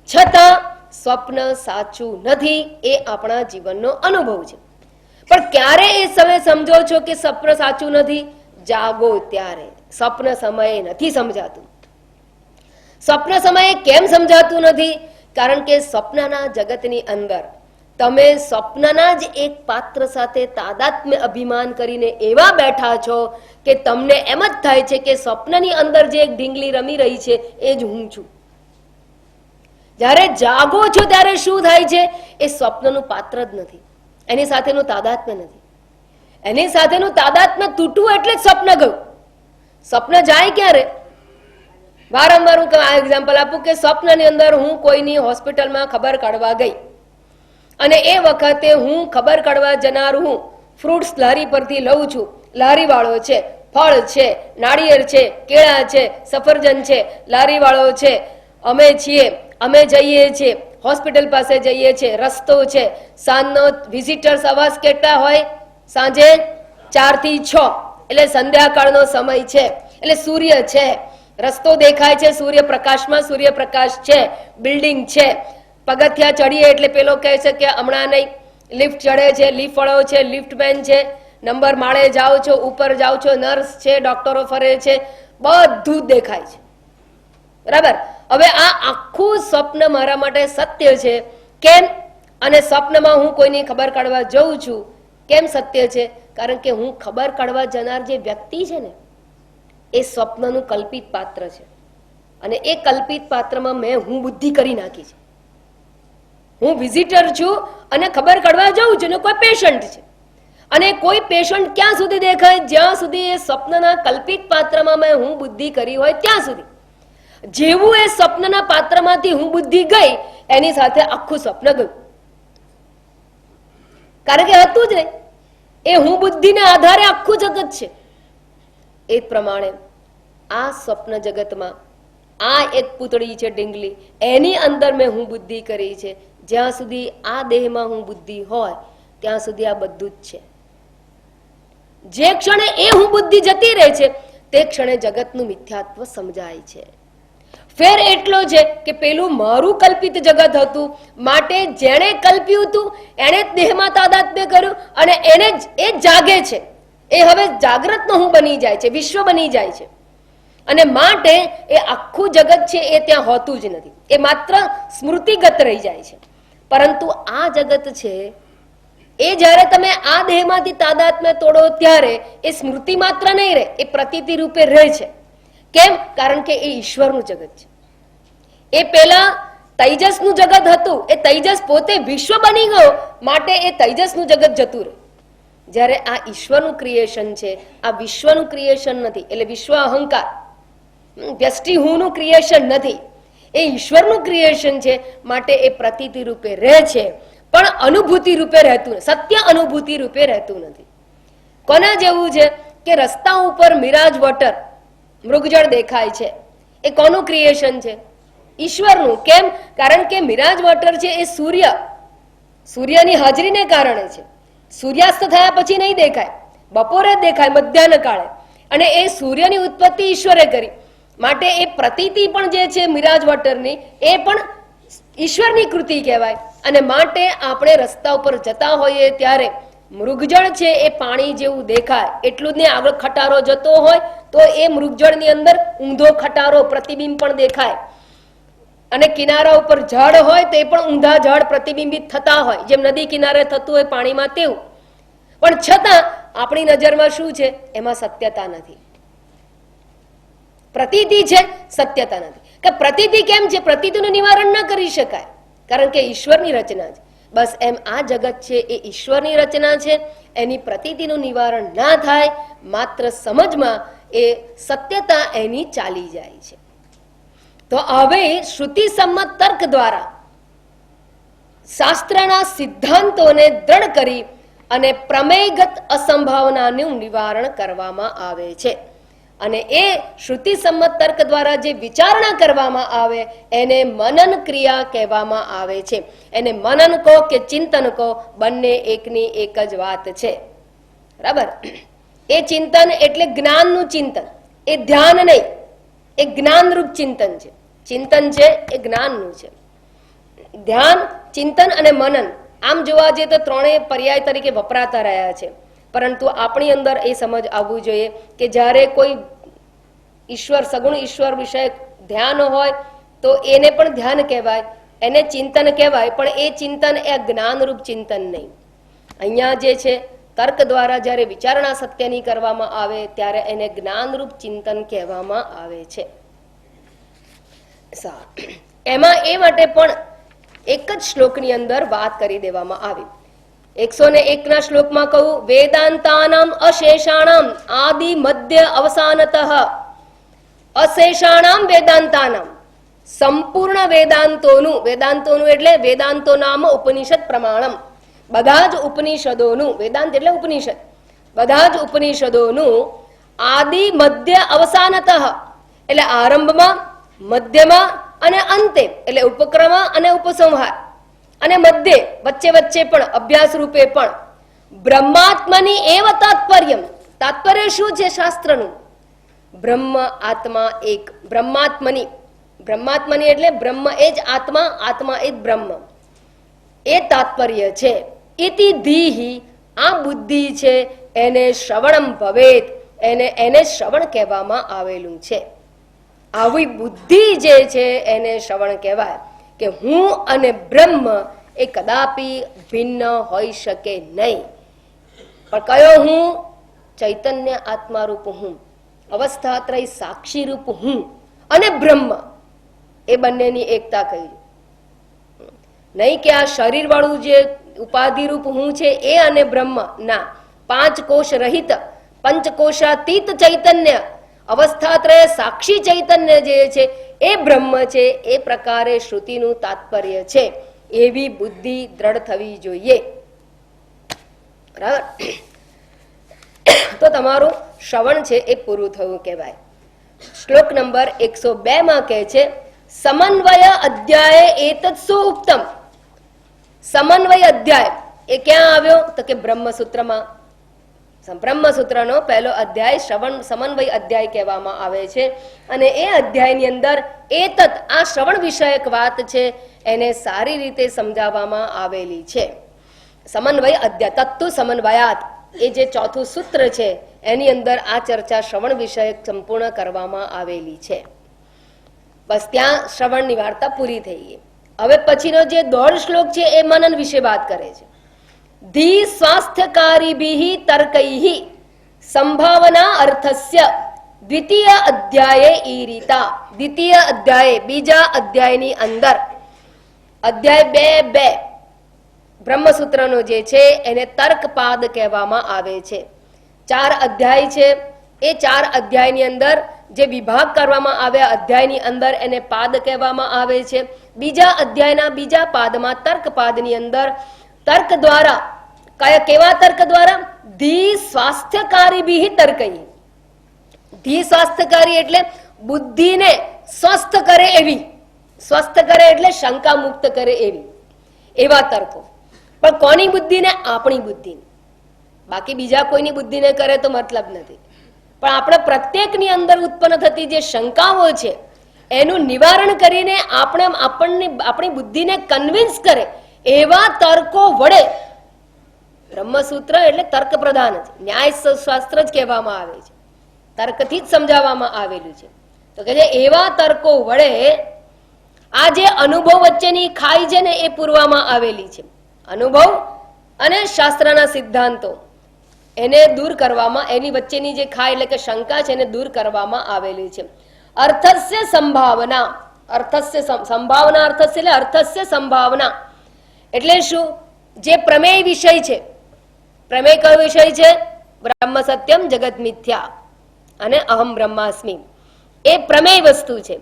Speaker 1: છતાં સ્વપ્ન સાચું નથી એ આપણા જીવનનો અનુભવ છે. પણ ક્યારે એ સમય સમજો છો કે સ્વપ્ન સાચું નથી? જાગો ત્યારે. સ્વપ્ન સમયે નથી સમજાતું. સ્વપ્ન સમયે કેમ સમજાતું નથી? કારણ કે સ્વપ્નના જગતની અંદર તમે સ્વપ્નના જ એક પાત્ર સાથે તાદાત્મ્ય અભિમાન કરીને એવા બેઠા છો કે તમને એમ જ થાય છે કે સ્વપ્નની અંદર જે એક ઢીંગલી રમી રહી છે એ જ હું છું. જ્યારે જાગો છો ત્યારે શું થાય છે? એ સ્વપ્નનું પાત્ર જ નથી, એની સાથેનું તાદાત્મ્ય નથી. એની સાથેનું તાદાત્મ્ય તૂટવું એટલે જ સ્વપ્ન ગયું. સ્વપ્ન જાય ક્યારે? વારંવાર હું આ એક્ઝામ્પલ આપું કે સ્વપ્નની અંદર હું કોઈની હોસ્પિટલમાં ખબર કાઢવા ગઈ અને એ વખતે હું ખબર કાઢવા જનાર હું ફ્રૂટ્સ લારી પરથી લઉં છું. લારીવાળો છે, ફળ છે, નાળિયેર છે, કેળા છે, સફરજન છે, લારીવાળો છે, અમે છીએ, અમે જઈએ છીએ, હોસ્પિટલ પાસે જઈએ છીએ, રસ્તો છે. સાંજનો વિઝિટર્સ અવાજ કેટલા હોય? સાંજે 4 થી 6 એટલે સંધ્યાકાળનો સમય છે. એટલે સૂર્ય છે, રસ્તો દેખાય છે, સૂર્યપ્રકાશમાં સૂર્યપ્રકાશ છે, બિલ્ડિંગ છે. પગથિયા ચડીએ એટલે પેલો કહે છે કે હમણાં નહીં, લિફ્ટ ચડે છે, લિફ્ટ વાળો છે, લિફ્ટમેન છે, નંબર માળે જાઓ છો, ઉપર જાઓ છો, નર્સ છે, ડોક્ટરો ફરે છે, બધું જ દેખાય છે. બરાબર? હવે આ આખું સ્વપ્ન મારા માટે સત્ય છે. કેમ? અને સ્વપ્નમાં હું કોઈની ખબર કાઢવા જઉં છું, કેમ સત્ય છે? કારણ કે હું ખબર કાઢવા જનાર જે વ્યક્તિ છે ને એ સ્વપ્નનું કલ્પિત પાત્ર છે અને એ કલ્પિત પાત્રમાં મેં હું બુદ્ધિ કરી નાખી છે. હું વિઝિટર છું અને ખબર કાઢવા જાઉં છું ને કોઈ પેશન્ટ છે. અને કોઈ પેશન્ટ ક્યાં સુધી દેખાય? જ્યાં સુધી એ સ્વપ્નના કલ્પિત પાત્રમાં મેં હું બુદ્ધિ કરી હોય ત્યાં સુધી. જેવું એ સ્વપ્નના પાત્રમાંથી હું બુદ્ધિ ગઈ એની સાથે આખું સ્વપ્ન ગયું. કારણ કે હતું જ નહીં, એ હું બુદ્ધિના આધારે આખું જગત છે. એ પ્રમાણે આ સ્વપ્ન જગતમાં આ એક પૂતળી છે ઢીંગલી, એની અંદર મેં હું બુદ્ધિ કરી છે. જ્યાં સુધી આ દેહમાં હું બુદ્ધિ હોય ત્યાં સુધી આ બધું જ છે. જે ક્ષણે એ હું બુદ્ધિ જતી રહે છે તે ક્ષણે જગતનું મિથ્યાત્વ સમજાય છે. ફેર એટલો છે કે પેલું મારું કલ્પિત જગત હતું, માટે જેણે કલ્પ્યું હતું એણે જ દેહમાં તાદાત્મ્ય કર્યું અને એને જ એ જાગે છે. એ હવે જાગ્રતનો હું બની જાય છે, વિશ્વ બની જાય છે. અને માટે એ આખું જગત છે એ ત્યાં હોતું જ નથી, એ માત્ર સ્મૃતિગત રહી જાય છે. પરંતુ આ જગત છે એ જ્યારે તમે આ દેહમાંથી તાદાત્મ્ય તોડો ત્યારે એ સ્મૃતિ માત્ર નહીં રહે, એ પ્રતીતિ રૂપે રહે છે. કેમ? કારણ કે એ ઈશ્વરનું જગત છે. એ પેલા તૈજસનું જગત હતું, એ તૈજસ પોતે વિશ્વ બની ગયો, માટે એ તૈજસનું જગત જતું રહ્યું. જ્યારે આ ઈશ્વરનું ક્રિએશન છે, આ વિશ્વનું ક્રિએશન નથી. એટલે વિશ્વ અહંકાર, વ્યષ્ટિ હુંનું ક્રિએશન નથી, એ ઈશ્વરનું ક્રિએશન છે. માટે એ પ્રતીતિ રૂપે રહે છે પણ અનુભૂતિ રૂપે રહેતું, સત્ય અનુભૂતિ રૂપે રહેતું નથી. કોના જેવું છે કે રસ્તા ઉપર મિરાજ વોટર, મૃગજળ દેખાય છે, એ કોનું ક્રિએશન છે? ઈશ્વરનું. કેમ? કારણ કે મિરાજ વોટર છે એ સૂર્યની હાજરીને કારણે છે. સૂર્યાસ્ત થયા પછી નહીં દેખાય, બપોરે દેખાય, મધ્યાહન કાળે. અને એ સૂર્યની ઉત્પત્તિ ઈશ્વરે કરી, માટે એ પ્રતીતિ પણ જે છે મિરાજ વોટરની એ પણ ઈશ્વરની કૃતિ કહેવાય. અને માટે આપણે રસ્તા ઉપર જતા હોઈએ ત્યારે મૃગજળ છે એ પાણી જેવું દેખાય, એટલું જ ને આગળ ખટારો જતો હોય તો એ મૃગજળની અંદર ઊંધો ખટારો પ્રતિબિંબ પણ દેખાય. અને કિનારા ઉપર ઝાડ હોય તો એ પણ ઊંધા ઝાડ પ્રતિબિંબિત થતા હોય, જેમ નદી કિનારે થતું હોય પાણીમાં તેવું. પણ છતાં આપણી નજરમાં શું છે? એમાં સત્યતા નથી, પ્રતીતિ છે, સત્યતા નથી. કે પ્રતીતિ કેમ છે? પ્રતીતિનું નિવારણ ન કરી શકાય, કારણ કે ઈશ્વરની રચના છે. બસ એમ આ જગત છે એ ઈશ્વરની રચના છે, એની પ્રતીતિનું નિવારણ ના થાય, માત્ર સમજમાં એ સત્યતા એની ચાલી જાય છે. તો હવે શ્રુતિ સંમત તર્ક દ્વારા શાસ્ત્રના સિદ્ધાંતોને દ્રઢ કરી અને પ્રમેયગત અસંભાવનાનું નિવારણ કરવામાં આવે છે. અને એ શ્રુતિ સંમત તર્ક દ્વારા જે વિચારણા કરવામાં આવે એને મનન ક્રિયા કહેવામાં આવે છે. એને મનન કહો કે ચિંતન કહો, બંને એકની એક જ વાત છે. બરાબર? એ ચિંતન એટલે જ્ઞાનનું ચિંતન, એ ધ્યાન નહીં, એ જ્ઞાનરૂપ ચિંતન છે. ચિંતન છે એ જ્ઞાનનું છે. ધ્યાન, ચિંતન અને મનન આમ જોવા જઈએ તો ત્રણેય પર્યાય તરીકે વપરાતા રહ્યા છે. પરંતુ આપણી અંદર એ સમજ આવવું જોઈએ કે જ્યારે કોઈ ઈશ્વર, સગુણ ઈશ્વર વિષય ધ્યાન હોય તો એને પણ ધ્યાન કહેવાય, એને ચિંતન કહેવાય, પણ એ ચિંતન એ જ્ઞાનરૂપ ચિંતન નહીં. અહીંયા જે છે તર્ક દ્વારા જ્યારે વિચારણા સત્યની કરવામાં આવે ત્યારે એને જ્ઞાનરૂપ ચિંતન કહેવામાં આવે છે. એમાં એ માટે પણ એક જ શ્લોકની અંદર વાત કરી દેવામાં આવી. 101 શ્લોકમાં કહું, વેદાંતાનામ અશેષાણામ આદિ મધ્ય અવસાનતઃ અશેષાણામ વેદાંતાનામ, સંપૂર્ણ વેદાંતોનું એટલે વેદાંતો નામ ઉપનિષદ પ્રમાણમ, બધા જ ઉપનિષદોનું, વેદાંત એટલે ઉપનિષદ, બધા જ ઉપનિષદોનું આદિ મધ્ય અવસાનતઃ એટલે આરંભમાં, મધ્યમાં અને અંતે એટલે ઉપક્રમ અને ઉપસંહાર, અને મધ્ય વચ્ચે વચ્ચે પણ અભ્યાસ રૂપે પણ બ્રહ્માત્મની એવ તાત્પર્યમ, તાત્પર્ય શું છે શાસ્ત્રનું? બ્રહ્મ આત્મા એક, બ્રહ્માત્મની એટલે બ્રહ્મ એ જ આત્મા, આત્મા એ જ બ્રહ્મ, એ તાત્પર્ય છે. ઇતિ ધીહિ, આ બુદ્ધિ છે એને શ્રવણમ ભવેત, એને શ્રવણ કહેવામાં આવેલું છે. આવી બુદ્ધિ જે છે એને શ્રવણ કહેવાય કે હું અને બ્રહ્મ એ કદાપી ભિન્ન હોઈ શકે નહીં. પણ કયો હું? ચૈતન્ય આત્મા રૂપ હું, અવસ્થાત્રય સાક્ષી રૂપ હું અને બ્રહ્મ, એ બંનેની એકતા કહી. નહીં કે આ શરીર વાળું જે ઉપાધિ રૂપ હું છે એ અને બ્રહ્મ, ના. 5 કોષ રહિત પંચકોશાતીત ચૈતન્ય, અવસ્થાત્રય સાક્ષી ચૈતન્ય જે છે એ બ્રહ્મ છે, એ પ્રકારે શ્રુતિનું તાત્પર્ય છે. એવી બુદ્ધિ દ્રઢ થવી જોઈએ. બરાબર? તો તમારું શ્રવણ છે એ પૂરું થયું કહેવાય. શ્લોક નંબર 102 માં કહે છે, સમન્વય અધ્યાય એતત્ સુઉક્તમ. સમન્વય અધ્યાય એ ક્યાં આવ્યો? તો કે બ્રહ્મસૂત્રમાં. બ્રહ્મસૂત્રનો પહેલો અધ્યાય સમન્વય અધ્યાય કહેવામાં આવે છે. અને એ અધ્યાયની અંદર એતત, આ શ્રવણ વિષયક વાત છે એને સારી રીતે સમજાવવામાં આવેલી છે. સમન્વય અધ્યાય તત્તુ સમન્વયાત, એ જે ચોથું સૂત્ર છે એની અંદર આ ચર્ચા શ્રવણ વિષયક સંપૂર્ણ કરવામાં આવેલી છે. બસ ત્યાં શ્રવણની વાર્તા પૂરી થઈ ગઈ. હવે પછીનો જે 1.5 શ્લોક છે એ મનન વિશે વાત કરે છે. ધી સ્વાસ્થ્યકારીભિઃ તર્કૈઃ સંભાવના અર્થસ્ય દ્વિતીય અધ્યાયે ઈરિતા. દ્વિતીય અધ્યાય, બીજા અધ્યાયની અંદર, અધ્યાય 2 બ્રહ્મસૂત્રનો જે છે એને તર્કપાદ કહેવામાં આવે છે. 4 અધ્યાય છે. એ 4 અધ્યાયની અંદર જે વિભાગ કરવામાં આવ્યા અધ્યાયની અંદર એને પાદ કહેવામાં આવે છે. બીજા અધ્યાયના બીજા પાદમાં, તર્કપાદની અંદર તર્ક દ્વારા, કેવા તર્ક દ્વારા? ધી સ્વાસ્થ્યકારીભિઃ તર્કૈઃ. ધી સ્વાસ્થ્યકારી એટલે બુદ્ધિને સ્વસ્થ કરે એવી, સ્વસ્થ કરે એટલે શંકા મુક્ત કરે એવી, એવા તર્કો. પણ કોની બુદ્ધિને? આપણી બુદ્ધિને. બાકી બીજા કોઈની બુદ્ધિને કરે તો મતલબ નથી. પણ આપણે પ્રત્યેકની અંદર ઉત્પન્ન થતી જે શંકાઓ છે એનું નિવારણ કરીને આપણી બુદ્ધિને કન્વિન્સ કરે એવા તર્કો વડે, બ્રહ્મસૂત્ર એટલે તર્ક પ્રધાન છે, ન્યાય શાસ્ત્ર જ કહેવામાં આવે છે, તર્કથી જ સમજાવવામાં આવેલું છે. તો કે એવા તર્કો વડે આ જે અનુભવ વચ્ચેની ખાઈ છે ને એ પૂરવામાં આવેલી છે. અનુભવ અને શાસ્ત્રના સિદ્ધાંતો એને દૂર કરવામાં, એની વચ્ચેની જે ખાઈ એટલે કે શંકા છે એને દૂર કરવામાં આવેલી છે. અર્થસ્ય સંભાવના, અર્થસ્ય સંભાવના, અર્થસ્ય એટલે અર્થસ્ય સંભાવના એટલે શું? જે પ્રમેય વિષય છે, પ્રમેય કયો વિષય છે? બ્રહ્મ સત્યમ જગત મિથ્યા અને અહમ બ્રહ્માસ્મિ, એ પ્રમેય વસ્તુ છે.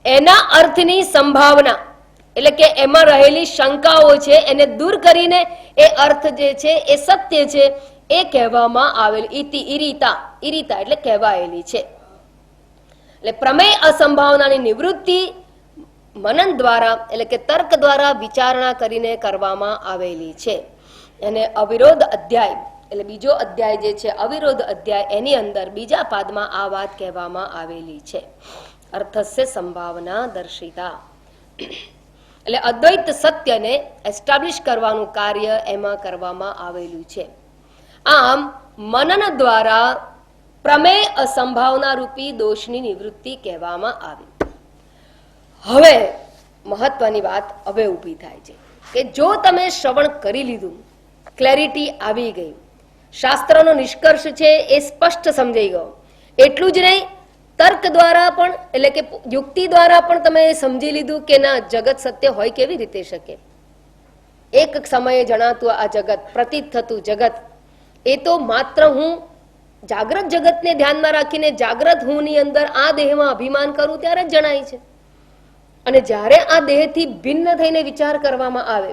Speaker 1: એના અર્થની સંભાવના એટલે કે એમાં રહેલી શંકાઓ છે એને દૂર કરીને એ અર્થ જે છે એ સત્ય છે એ કહેવામાં આવેલી. ઇતિ ઈરિતા, ઈરિતા એટલે કહેવાયેલી છે. એટલે પ્રમેય અસંભાવનાની નિવૃત્તિ મનન દ્વારા એટલે કે તર્ક દ્વારા વિચારણા કરીને કરવામાં આવેલી છે. અને અવિરોધ અધ્યાય એટલે બીજો અધ્યાય જે છે અવિરોધ અધ્યાય, એની અંદર બીજા પાદમાં આ વાત કહેવામાં આવેલી છે. અર્થસ્ય સંભાવના દર્શિતા એટલે અદ્વૈત સત્યને એસ્ટાબ્લિશ કરવાનું કાર્ય એમાં કરવામાં આવેલું છે. આમ મનન દ્વારા પ્રમેય અસંભાવના રૂપી દોષની નિવૃત્તિ કહેવામાં આવી. હવે મહત્વની વાત હવે ઊભી થાય છે કે જો તમે શ્રવણ કરી લીધું, ક્લેરિટી આવી ગઈ, શાસ્ત્રનો નિષ્કર્ષ છે એ સ્પષ્ટ સમજાઈ ગયો, એટલું જ નહીં તર્ક દ્વારા પણ એટલે કે યુક્તિ દ્વારા પણ તમે સમજી લીધું કે ના જગત સત્ય હોય કેવી રીતે શકે. એક સમયે જણાતું આ જગત, પ્રતીત થતું જગત, એ તો માત્ર હું જાગ્રત જગતને ધ્યાનમાં રાખીને જાગ્રત હું ની અંદર આ દેહમાં અભિમાન કરું ત્યારે જ જણાય છે. અને જ્યારે આ દેહથી ભિન્ન થઈને વિચાર કરવામાં આવે,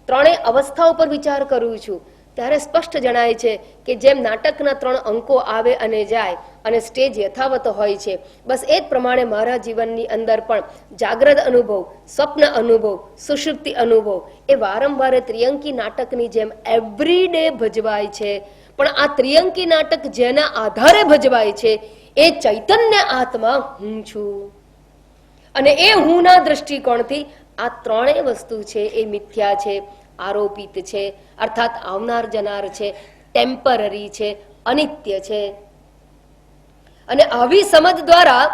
Speaker 1: ત્રણેય અવસ્થાઓ પર વિચાર કરું છું, ત્યારે સ્પષ્ટ જણાય છે કે જેમ નાટકના 3 અંકો આવે અને જાય અને સ્ટેજ યથાવત હોય છે, બસ એ જ પ્રમાણે મારા જીવનની અંદર પણ જાગ્રત અનુભવ, સ્વપ્ન અનુભવ, સુષુપ્તિ અનુભવ એ વારંવાર ત્રિઅંકી નાટકની જેમ એવરી ડે ભજવાય છે. પણ આ ત્રિઅંકી નાટક જેના આધારે ભજવાય છે એ ચૈતન્ય આત્મા હું છું. અને એ હુંના દ્રષ્ટિકોણથી આ ત્રણેય વસ્તુ છે એ મિથ્યા છે, આરોપિત છે, અર્થાત આવનાર જનાર છે, ટેમ્પરરી છે, અનિત્ય છે. અને આવી સમજ દ્વારા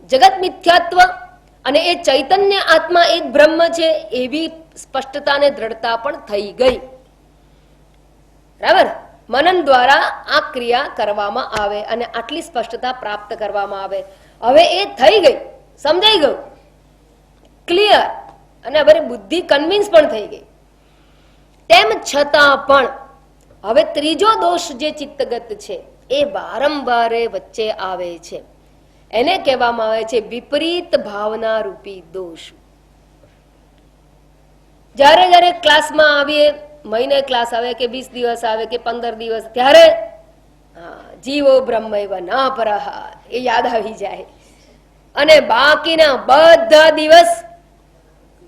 Speaker 1: જગત મિથ્યાત્વ અને એ ચૈતન્ય આત્મા એક બ્રહ્મ છે એવી સ્પષ્ટતા ને દ્રઢતા પણ થઈ ગઈ. બરાબર? મનન દ્વારા આ ક્રિયા કરવામાં આવે અને આટલી સ્પષ્ટતા પ્રાપ્ત કરવામાં આવે. હવે એ થઈ ગઈ, સમજાઈ ગયું, ક્લિયર, અને હવે બુદ્ધિ કન્વિન્સ પણ થઈ ગઈ. તેમ છતાં પણ હવે ત્રીજો દોષ જે ચિત્તગત છે એ વારંવાર વચ્ચે આવે છે. એને કહેવામાં આવે છે વિપરીત ભાવના રૂપી દોષ. જ્યારે જ્યારે ક્લાસમાં આવીએ, મહિને ક્લાસ આવે કે 20 દિવસ આવે કે 15 દિવસ, ત્યારે જીવો બ્રહ્મૈવ ના પરહ એ યાદ આવી જાય. અને બાકીના બધા દિવસ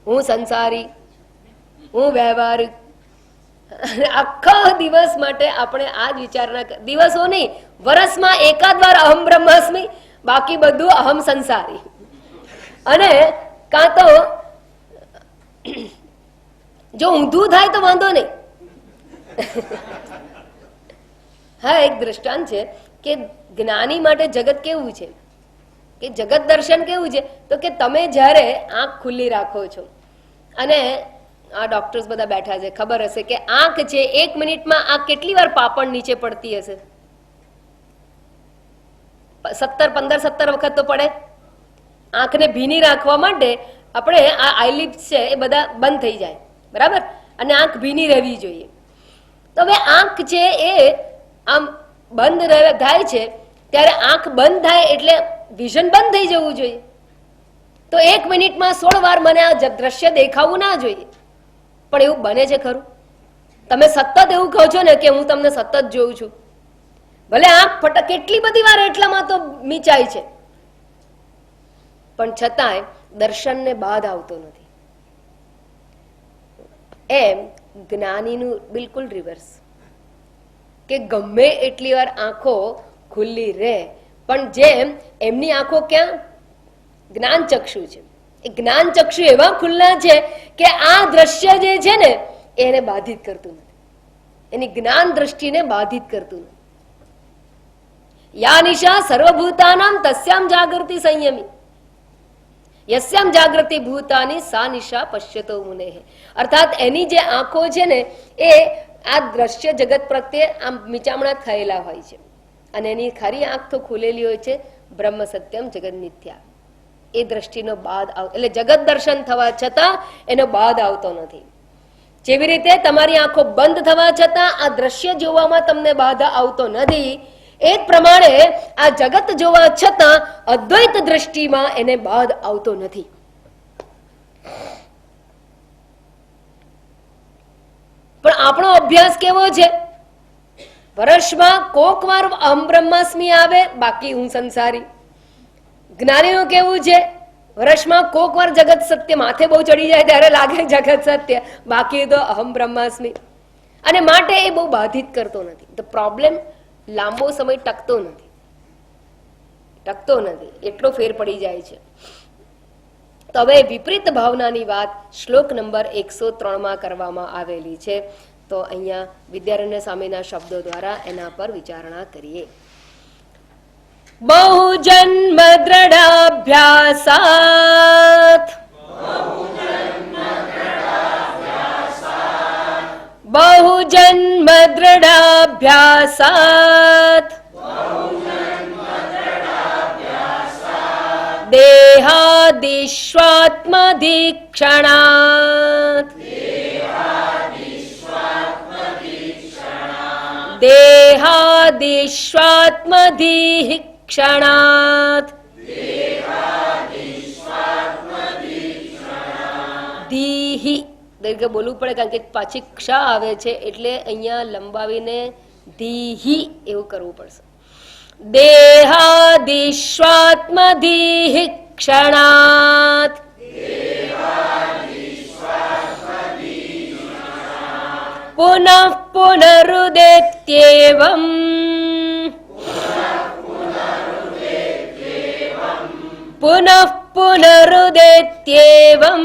Speaker 1: હું સંસારી, હું વ્યવહારિક, આખા દિવસ માટે આપણે આ જ વિચારના, દિવસો નહીં, વર્ષમાં એકાદ વાર અહમ બ્રહ્માસ્મિ, બાકી બધું અહમ સંસારી. અને કાં તો જો ઊંધું થાય તો વાંધો નહીં. હા, એક દ્રષ્ટાંત છે કે જ્ઞાની માટે જગત કેવું છે, કે જગત દર્શન કેવું છે, તો કે તમે જ્યારે આંખ ખુલ્લી રાખો છો અને આ ડોક્ટર્સ બધા બેઠા છે, ખબર હશે કે આંખ છે 1 મિનિટમાં આ કેટલી વાર પાપણ નીચે પડતી હશે? 15-17 વખત તો પડે. આંખને ભીની રાખવા માટે આપણે આ આઈલિડ્સ છે એ બધા બંધ થઈ જાય, બરાબર, અને આંખ ભીની રહેવી જોઈએ. તો હવે આંખ છે એ આમ બંધ થાય છે ત્યારે આંખ બંધ થાય એટલે વિઝન બંધ થઈ જવું જોઈએ. તો 1 મિનિટમાં 16 વાર મને આ દ્રશ્ય દેખાવું ના જોઈએ. પણ એવું બને છે ખરું? તમે સતત એવું કહો છો ને કે હું તમને સતત જોઉં છું, ભલે આંખ કેટલી બધી વાર એટલામાં તો મીચાય છે, પણ છતાંય દર્શનને બાદ આવતો નથી. એમ જ્ઞાનીનું બિલકુલ રિવર્સ, કે ગમે એટલી વાર આંખો ખુલ્લી રહે પણ જેમ એમની આંખો ક્યાં? જ્ઞાન ચક્ષુ છે. એ જ્ઞાન ચક્ષુ એવા ખુલ્લા છે કે આ દ્રશ્ય જે છે ને એને બાધિત કરતું નથી, એની જ્ઞાન દ્રષ્ટિને બાધિત કરતું નથી. યા નિશા સર્વભૂતાનામ તસ્યામ જાગૃતિ સંયમી, યસ્યામ જાગૃતિ ભૂતાની સા નિશા પશ્યતો મુનેહ. અર્થાત એની જે આંખો છે ને એ આ દ્રશ્ય જગત પ્રત્યે આમ મિચામણા થયેલા હોય છે અને એની ખરી આંખ તો ખુલેલી હોય છે બ્રહ્મ સત્યમ જગત મિથ્યા. એ દ્રષ્ટિનો બાદ એટલે જગત દર્શન થવા છતાં એનો બાદ આવતો નથી. જેવી રીતે તમારી આંખો બંધ થવા છતાં આ દ્રશ્ય જોવામાં તમને બાધા આવતો નથી, એ જ પ્રમાણે આ જગત જોવા છતાં અદ્વૈત દ્રષ્ટિમાં એને બાદ આવતો નથી. પણ આપણો અભ્યાસ કેવો છે? વર્ષમાં કોક વાર અહમ બ્રહ્માસ્મિ આવે, બાકી હું સંસારી. જ્ઞાનીનું કેવું છે? વર્ષમાં કોક વાર જગત સત્ય માથે બહુ ચડી જાય ત્યારે લાગે જગત સત્ય, બાકી તો અહમ બ્રહ્માસ્મિ. અને માટે એ બહુ બાધિત કરતો નથી. ધ પ્રોબ્લેમ લાંબો સમય ટકતો નથી, એટલો ફેર પડી જાય છે. તો હવે વિપરીત ભાવનાની વાત શ્લોક નંબર 103 કરવામાં આવેલી છે. તો અહીંયા વિદ્યારણ્ય સ્વામીના શબ્દો દ્વારા એના પર વિચારણા કરીએ. બહુ જન્મ દ્રઢાભ્યાસાત બહુજન્મ દ્રઢાભ્યાસાત દેહાદિશ્વાત્મધીક્ષણાત દેહાદિશ્વાત્મધીક્ષણાત ધીહિ દૈર્ઘ્ય બોલવું પડે કારણ કે પાછી ક્ષ આવે છે એટલે અહીંયા લંબાવીને ધીહિ એવું કરવું પડશે. દેહાદિશ્વાત્મધીક્ષણાત પુનઃ પુનરુદેત્યેવં પુનઃ પુનરુદેત્યેવં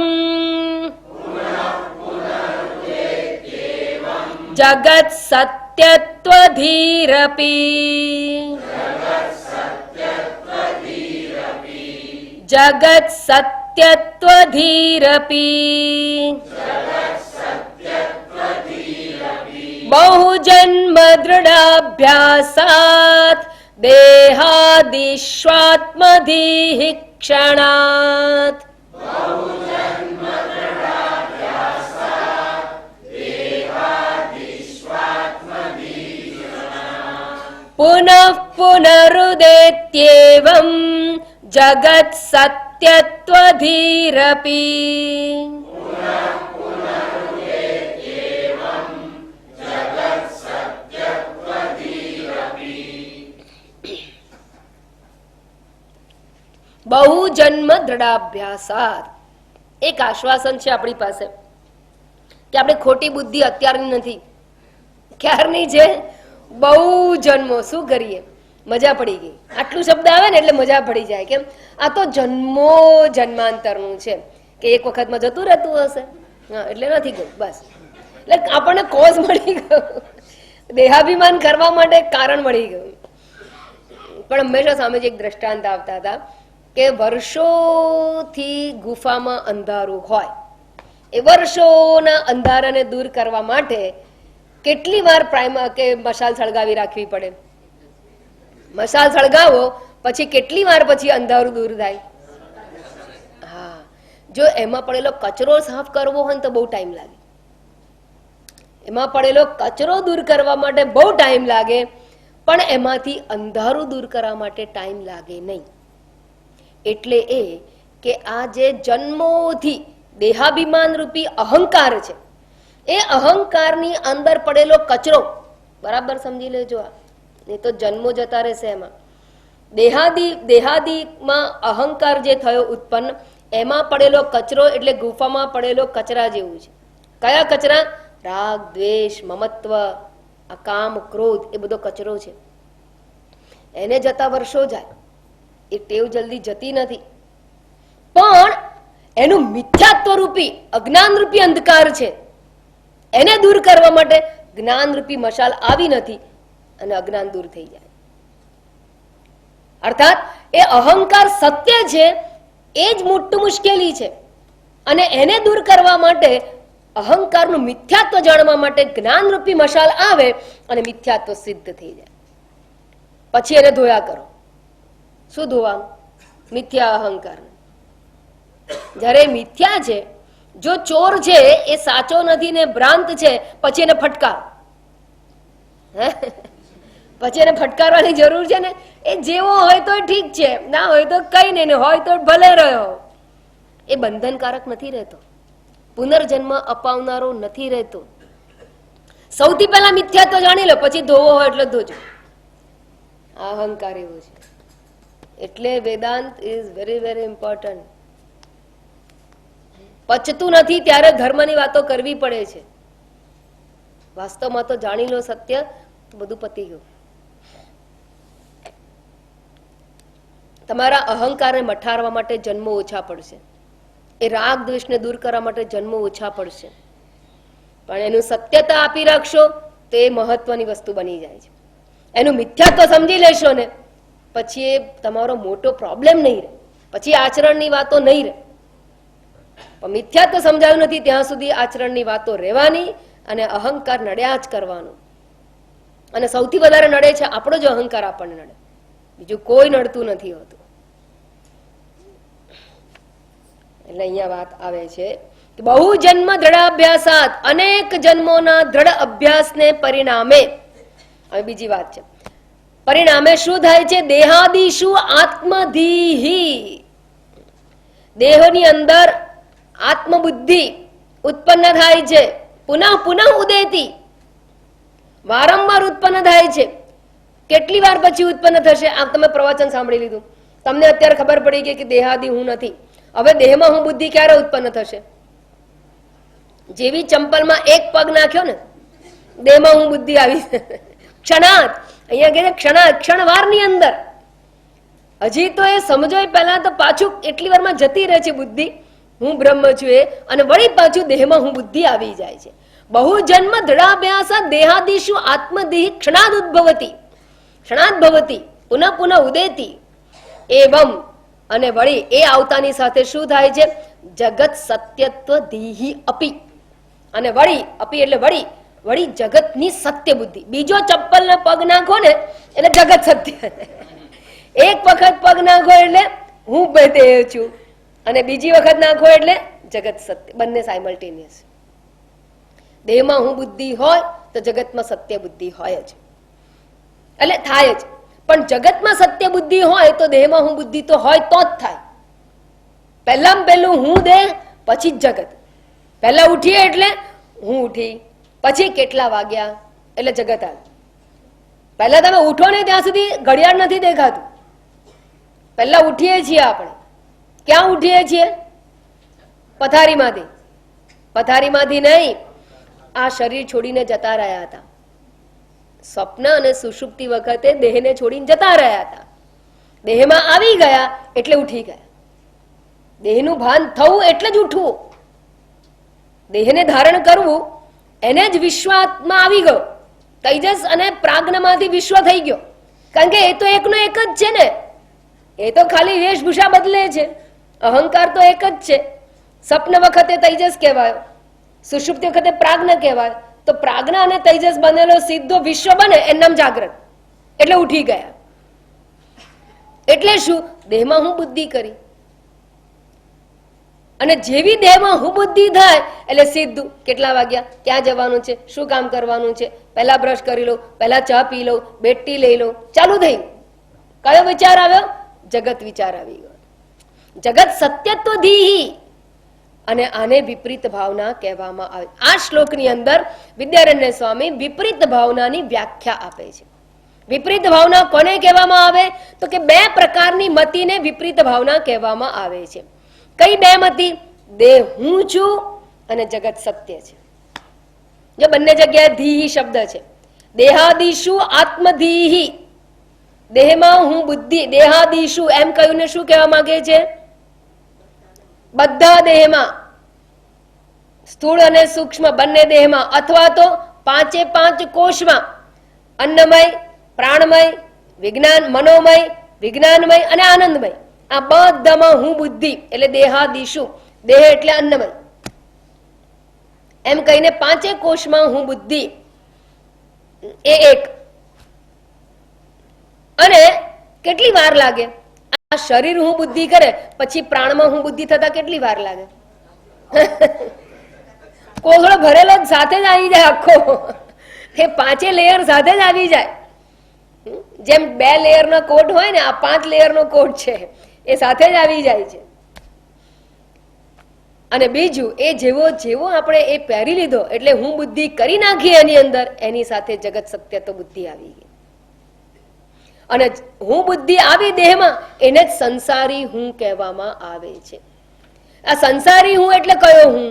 Speaker 1: જગત સત્યત્વધીરપી જગત સત્યત્વધીરપી બહુજન્મ દૃઢાભ્યાસાત દેહાદિશ્વાત્મધીક્ષણાત પુનઃ પુનરુદેત્યેવં જગત સત્યત્વધીરપી બહુજન્મ દ્રઢાભ્યાસાત એક આશ્વાસન છે આપણી પાસે કે આપણે ખોટી બુદ્ધિ અત્યારની નથી, ક્યારની છે? બહુ જન્મો. શું કરીએ? મજા પડી ગઈ. આટલું શબ્દ આવે ને એટલે મજા પડી જાય. કેમ? આ તો જન્મો જન્માંતરનું છે કે એક વખતમાં જતું રહેતું હશે. હા, એટલે નથી ગયું બસ. એટલે આપણને કોઝ મળી ગયો, દેહાભિમાન કરવા માટે કારણ મળી ગયું. પણ હંમેશા સામે જ એક દ્રષ્ટાંત આવતા હતા કે વર્ષોથી ગુફામાં અંધારું હોય, એ વર્ષોના અંધારાને દૂર કરવા માટે કેટલી વાર કે મશાલ સળગાવી રાખવી પડે. મશાલ સળગાવો પછી કેટલી વાર પછી અંધારું દૂર થાય? હા, જો એમાં પડેલો કચરો સાફ કરવો હોય ને તો બહુ ટાઈમ લાગે. એમાં પડેલો કચરો દૂર કરવા માટે બહુ ટાઈમ લાગે, પણ એમાંથી અંધારું દૂર કરવા માટે ટાઈમ લાગે નહીં. એટલે એ કે આ જે જન્મોથી દેહાભિમાન રૂપી અહંકાર છે, એ અહંકારની અંદર પડેલો કચરો બરાબર સમજી લેજો. નહીં તો જન્મો જતા રહેશે એમાં. દેહાદીમાં અહંકાર જે થયો ઉત્પન્ન, એમાં પડેલો કચરો એટલે ગુફામાં પડેલો કચરા જેવું છે. કયા કચરા? રાગ, દ્વેષ, મમત્વ, કામ, ક્રોધ, એ બધો કચરો છે. એને જતા વર્ષો જાય, એ ટેવ જલ્દી જતી નથી. પણ એનું મિથ્યાત્વ રૂપી અજ્ઞાન રૂપી અંધકાર છે, એને દૂર કરવા માટે જ્ઞાન રૂપી મશાલ આવી નથી અને અજ્ઞાન દૂર થઈ જાય. અર્થાત એ અહંકાર સત્ય છે, એ જ મોટું મુશ્કેલી છે. અને એને દૂર કરવા માટે, અહંકારનું મિથ્યાત્વ જાણવા માટે જ્ઞાન રૂપી મશાલ આવે અને મિથ્યાત્વ સિદ્ધ થઈ જાય. પછી એને ધોયા કરો. શું ધોવાનું? મિથ્યા અહંકાર. જ્યારે મિથ્યા છે, જો ચોર છે એ સાચો નથી ને ભ્રાંત છે, પછી એને ફટકારો. પછી એને ફટકારવાની જરૂર છે ને. એ જેવો હોય તો ઠીક છે, ના હોય તો કઈ નહીં, હોય તો ભલે રહ્યો. એ બંધનકારક નથી રહેતો, પુનર્જન્મ અપાવનારો નથી રહેતો. સૌથી પહેલા મિથ્યા તો જાણી લો, પછી ધોવો હોય એટલે ધોજો. અહંકાર એવો છે. એટલે Vedanta is very very important. પચતું નથી ત્યારે ધર્મની વાતો કરવી પડે છે. વાસ્તવમાં તો જાણી લો સત્ય, તો બધું પતી ગયું. તમારા અહંકારને મઠારવા માટે જન્મો ઓછા પડશે, એ રાગ દ્વેષને દૂર કરવા માટે જન્મો ઓછા પડશે. પણ એનું સત્યતા આપી રાખશો તો એ મહત્વની વસ્તુ બની જાય છે. એનું મિથ્યાત્વ સમજી લેશો ને, પછી એ તમારો મોટો પ્રોબ્લેમ નહીં રહે. પછી આચરણની વાતો નહીં રહે. પણ મિથ્યાત્વ સમજાયું નથી ત્યાં સુધી આચરણની વાતો રહેવાની, અને અહંકાર નડ્યા જ કરવાનો. અને સૌથી વધારે નડે છે આપણો જ અહંકાર, આપણને નડે, બીજું કોઈ નડતું નથી હોતું. એટલે અહીંયા વાત આવે છે કે બહુ જન્મ દ્રઢાભ્યાસાત, અનેક જન્મોના દ્રઢ અભ્યાસને પરિણામે, હવે બીજી વાત છે, પરિણામે શું થાય છે? દેહાદિશુ આત્મધીહી, દેહની અંદર આત્મબુદ્ધિ ઉત્પન્ન થાય છે. પુનઃ પુનઃ ઉદેતી, વારંવાર ઉત્પન્ન થાય છે. કેટલી વાર પછી ઉત્પન્ન થશે? આ તમે પ્રવચન સાંભળી લીધું, તમને અત્યારે ખબર પડી ગઈ કે દેહાદી હું નથી. હવે દેહમાં હું બુદ્ધિ ક્યારે ઉત્પન્ન થશે? જેવી ચંપલમાં એક પગ નાખ્યો ને, દેહમાં હું બુદ્ધિ આવી. ક્ષણાત, અહીંયા કે ક્ષણાત, ક્ષણવારની અંદર. હજી તો એ સમજો પહેલા તો પાછું એટલી વારમાં જતી રહે છે બુદ્ધિ, હું બ્રહ્મ છું એ, અને વળી પાછું દેહમાં હું બુદ્ધિ આવી જાય છે. બહુ જન્મ દ્રઢાભ્યાસા દેહાદિશુ આત્મદેહ ક્ષણાદ ઉદ્ભવતી, ક્ષણાદ ભવતી, પુનઃ પુનઃ ઉદેતી. એવમ, અને વળી એ આવતાની સાથે શું થાય છે? જગત સત્યત્વ દીહી અપી, અને વળી અપી એટલે વળી, વળી જગતની સત્ય બુદ્ધિ. બીજો ચપ્પલનો પગ નાખો ને એટલે જગત સત્ય, એક વખત પગ નાખો એટલે હું દેહ છું, અને બીજી વખત નાખો એટલે જગત સત્ય. બંને સાયમલ્ટેનિયસ. દેહમાં હું બુદ્ધિ હોય તો જગતમાં સત્ય બુદ્ધિ હોય જ, એટલે થાય જ. પણ જગતમાં સત્ય બુદ્ધિ હોય તો દેહમાં હું બુદ્ધિ તો હોય તો જ થાય. પહેલામાં પહેલું હું દેહ, પછી જ જગત. પહેલા ઉઠીએ એટલે હું ઉઠી, પછી કેટલા વાગ્યા એટલે જગત આવે. પહેલા તમે ઉઠો ને ત્યાં સુધી ઘડિયાળ નથી દેખાતું. પહેલા ઉઠીએ છીએ આપણે, ક્યાં ઉઠીએ છીએ? પથારીમાંથી. પથારીમાંથી નહીં, આ શરીર છોડીને જતા રહ્યા હતા. સ્વપ્ન અને સુષુપ્તિ વખતે દેહને છોડીને જતા રહ્યા હતા. દેહમાં આવી ગયા એટલે ઉઠી ગયા. દેહનું ભાન થવું એટલે જ ઉઠવું. દેહને ધારણ કરવું એને જ વિશ્વમાં આવી ગયો. તૈજસ અને પ્રાજ્ઞમાંથી વિશ્વ થઈ ગયો. કારણ કે એ તો એકનો એક જ છે ને, એ તો ખાલી વેશભૂષા બદલે છે. અહંકાર તો એક જ છે. સ્વપ્ન વખતે તૈજસ કહેવાય, સુષુપ્તિ વખતે પ્રાજ્ઞ કહેવાય. તો પ્રાજ્ઞ અને તૈજસ બનેલો સીધો વિશ્વ બને, એનું નામ જાગ્રત. એટલે ઉઠી ગયા. એટલે શું? દેહમાં હું બુદ્ધિ કરી, અને જેવી દેહમાં હું બુદ્ધિ થાય એટલે સીધું કેટલા વાગ્યા, ક્યાં જવાનું છે, શું કામ કરવાનું છે, પહેલા બ્રશ કરી લો, પહેલા ચા પી લો, બેટી લઈ લો, ચાલુ થઈ. કયો વિચાર આવ્યો? જગત વિચાર આવી ગયો. જગત સત્યત્વ ધીહી, અને આને વિપરીત ભાવના કહેવામાં આવે. આ શ્લોકની અંદર વિદ્યારણ્ય સ્વામી વિપરીત ભાવનાની વ્યાખ્યા આપે છે. વિપરીત ભાવના કોને કહેવામાં આવે? તો કે બે પ્રકારની મતિને વિપરીત ભાવના કહેવામાં આવે છે. કઈ બે મતિ? દેહ હું છું અને જગત સત્ય છે. જો બંને જગ્યાએ ધીહી શબ્દ છે. દેહાદિશુ આત્મધીહી, દેહમાં હું બુદ્ધિ. દેહાદિશુ એમ કહ્યું ને શું કહેવા માંગે છે? બધા દેહમાં, સ્થૂળ અને સૂક્ષ્મ બંને દેહમાં, અથવા તો પાંચે પાંચ કોષમાં, અન્નમય, પ્રાણમય, વિજ્ઞાન, મનોમય, વિજ્ઞાનમય અને આનંદમય, આ બધામાં હું બુદ્ધિ એટલે દેહાદિશુ. દેહ એટલે અન્નમય, એમ કહીને પાંચે કોષમાં હું બુદ્ધિ એ એક. અને કેટલી વાર લાગે? આ શરીર હું બુદ્ધિ કરે પછી પ્રાણમાં હું બુદ્ધિ થતા કેટલી વાર લાગે? કોથળો ભરેલો સાથે જ આવી જાય આખો. એ પાંચે લેયર સાથે જ આવી જાય. જેમ બે લેયર નો કોટ હોય ને, આ 5 લેયર નો કોટ છે, એ સાથે જ આવી જાય છે. અને બીજું એ જેવો જેવો આપણે એ પહેરી લીધો એટલે હું બુદ્ધિ કરી નાખી એની અંદર, એની સાથે જગત સત્ય તો બુદ્ધિ આવી ગઈ. અને હું બુદ્ધિ આવી દેહમાં, એને જ સંસારી હું કહેવામાં આવે છે. આ સંસારી હું એટલે કયો હું?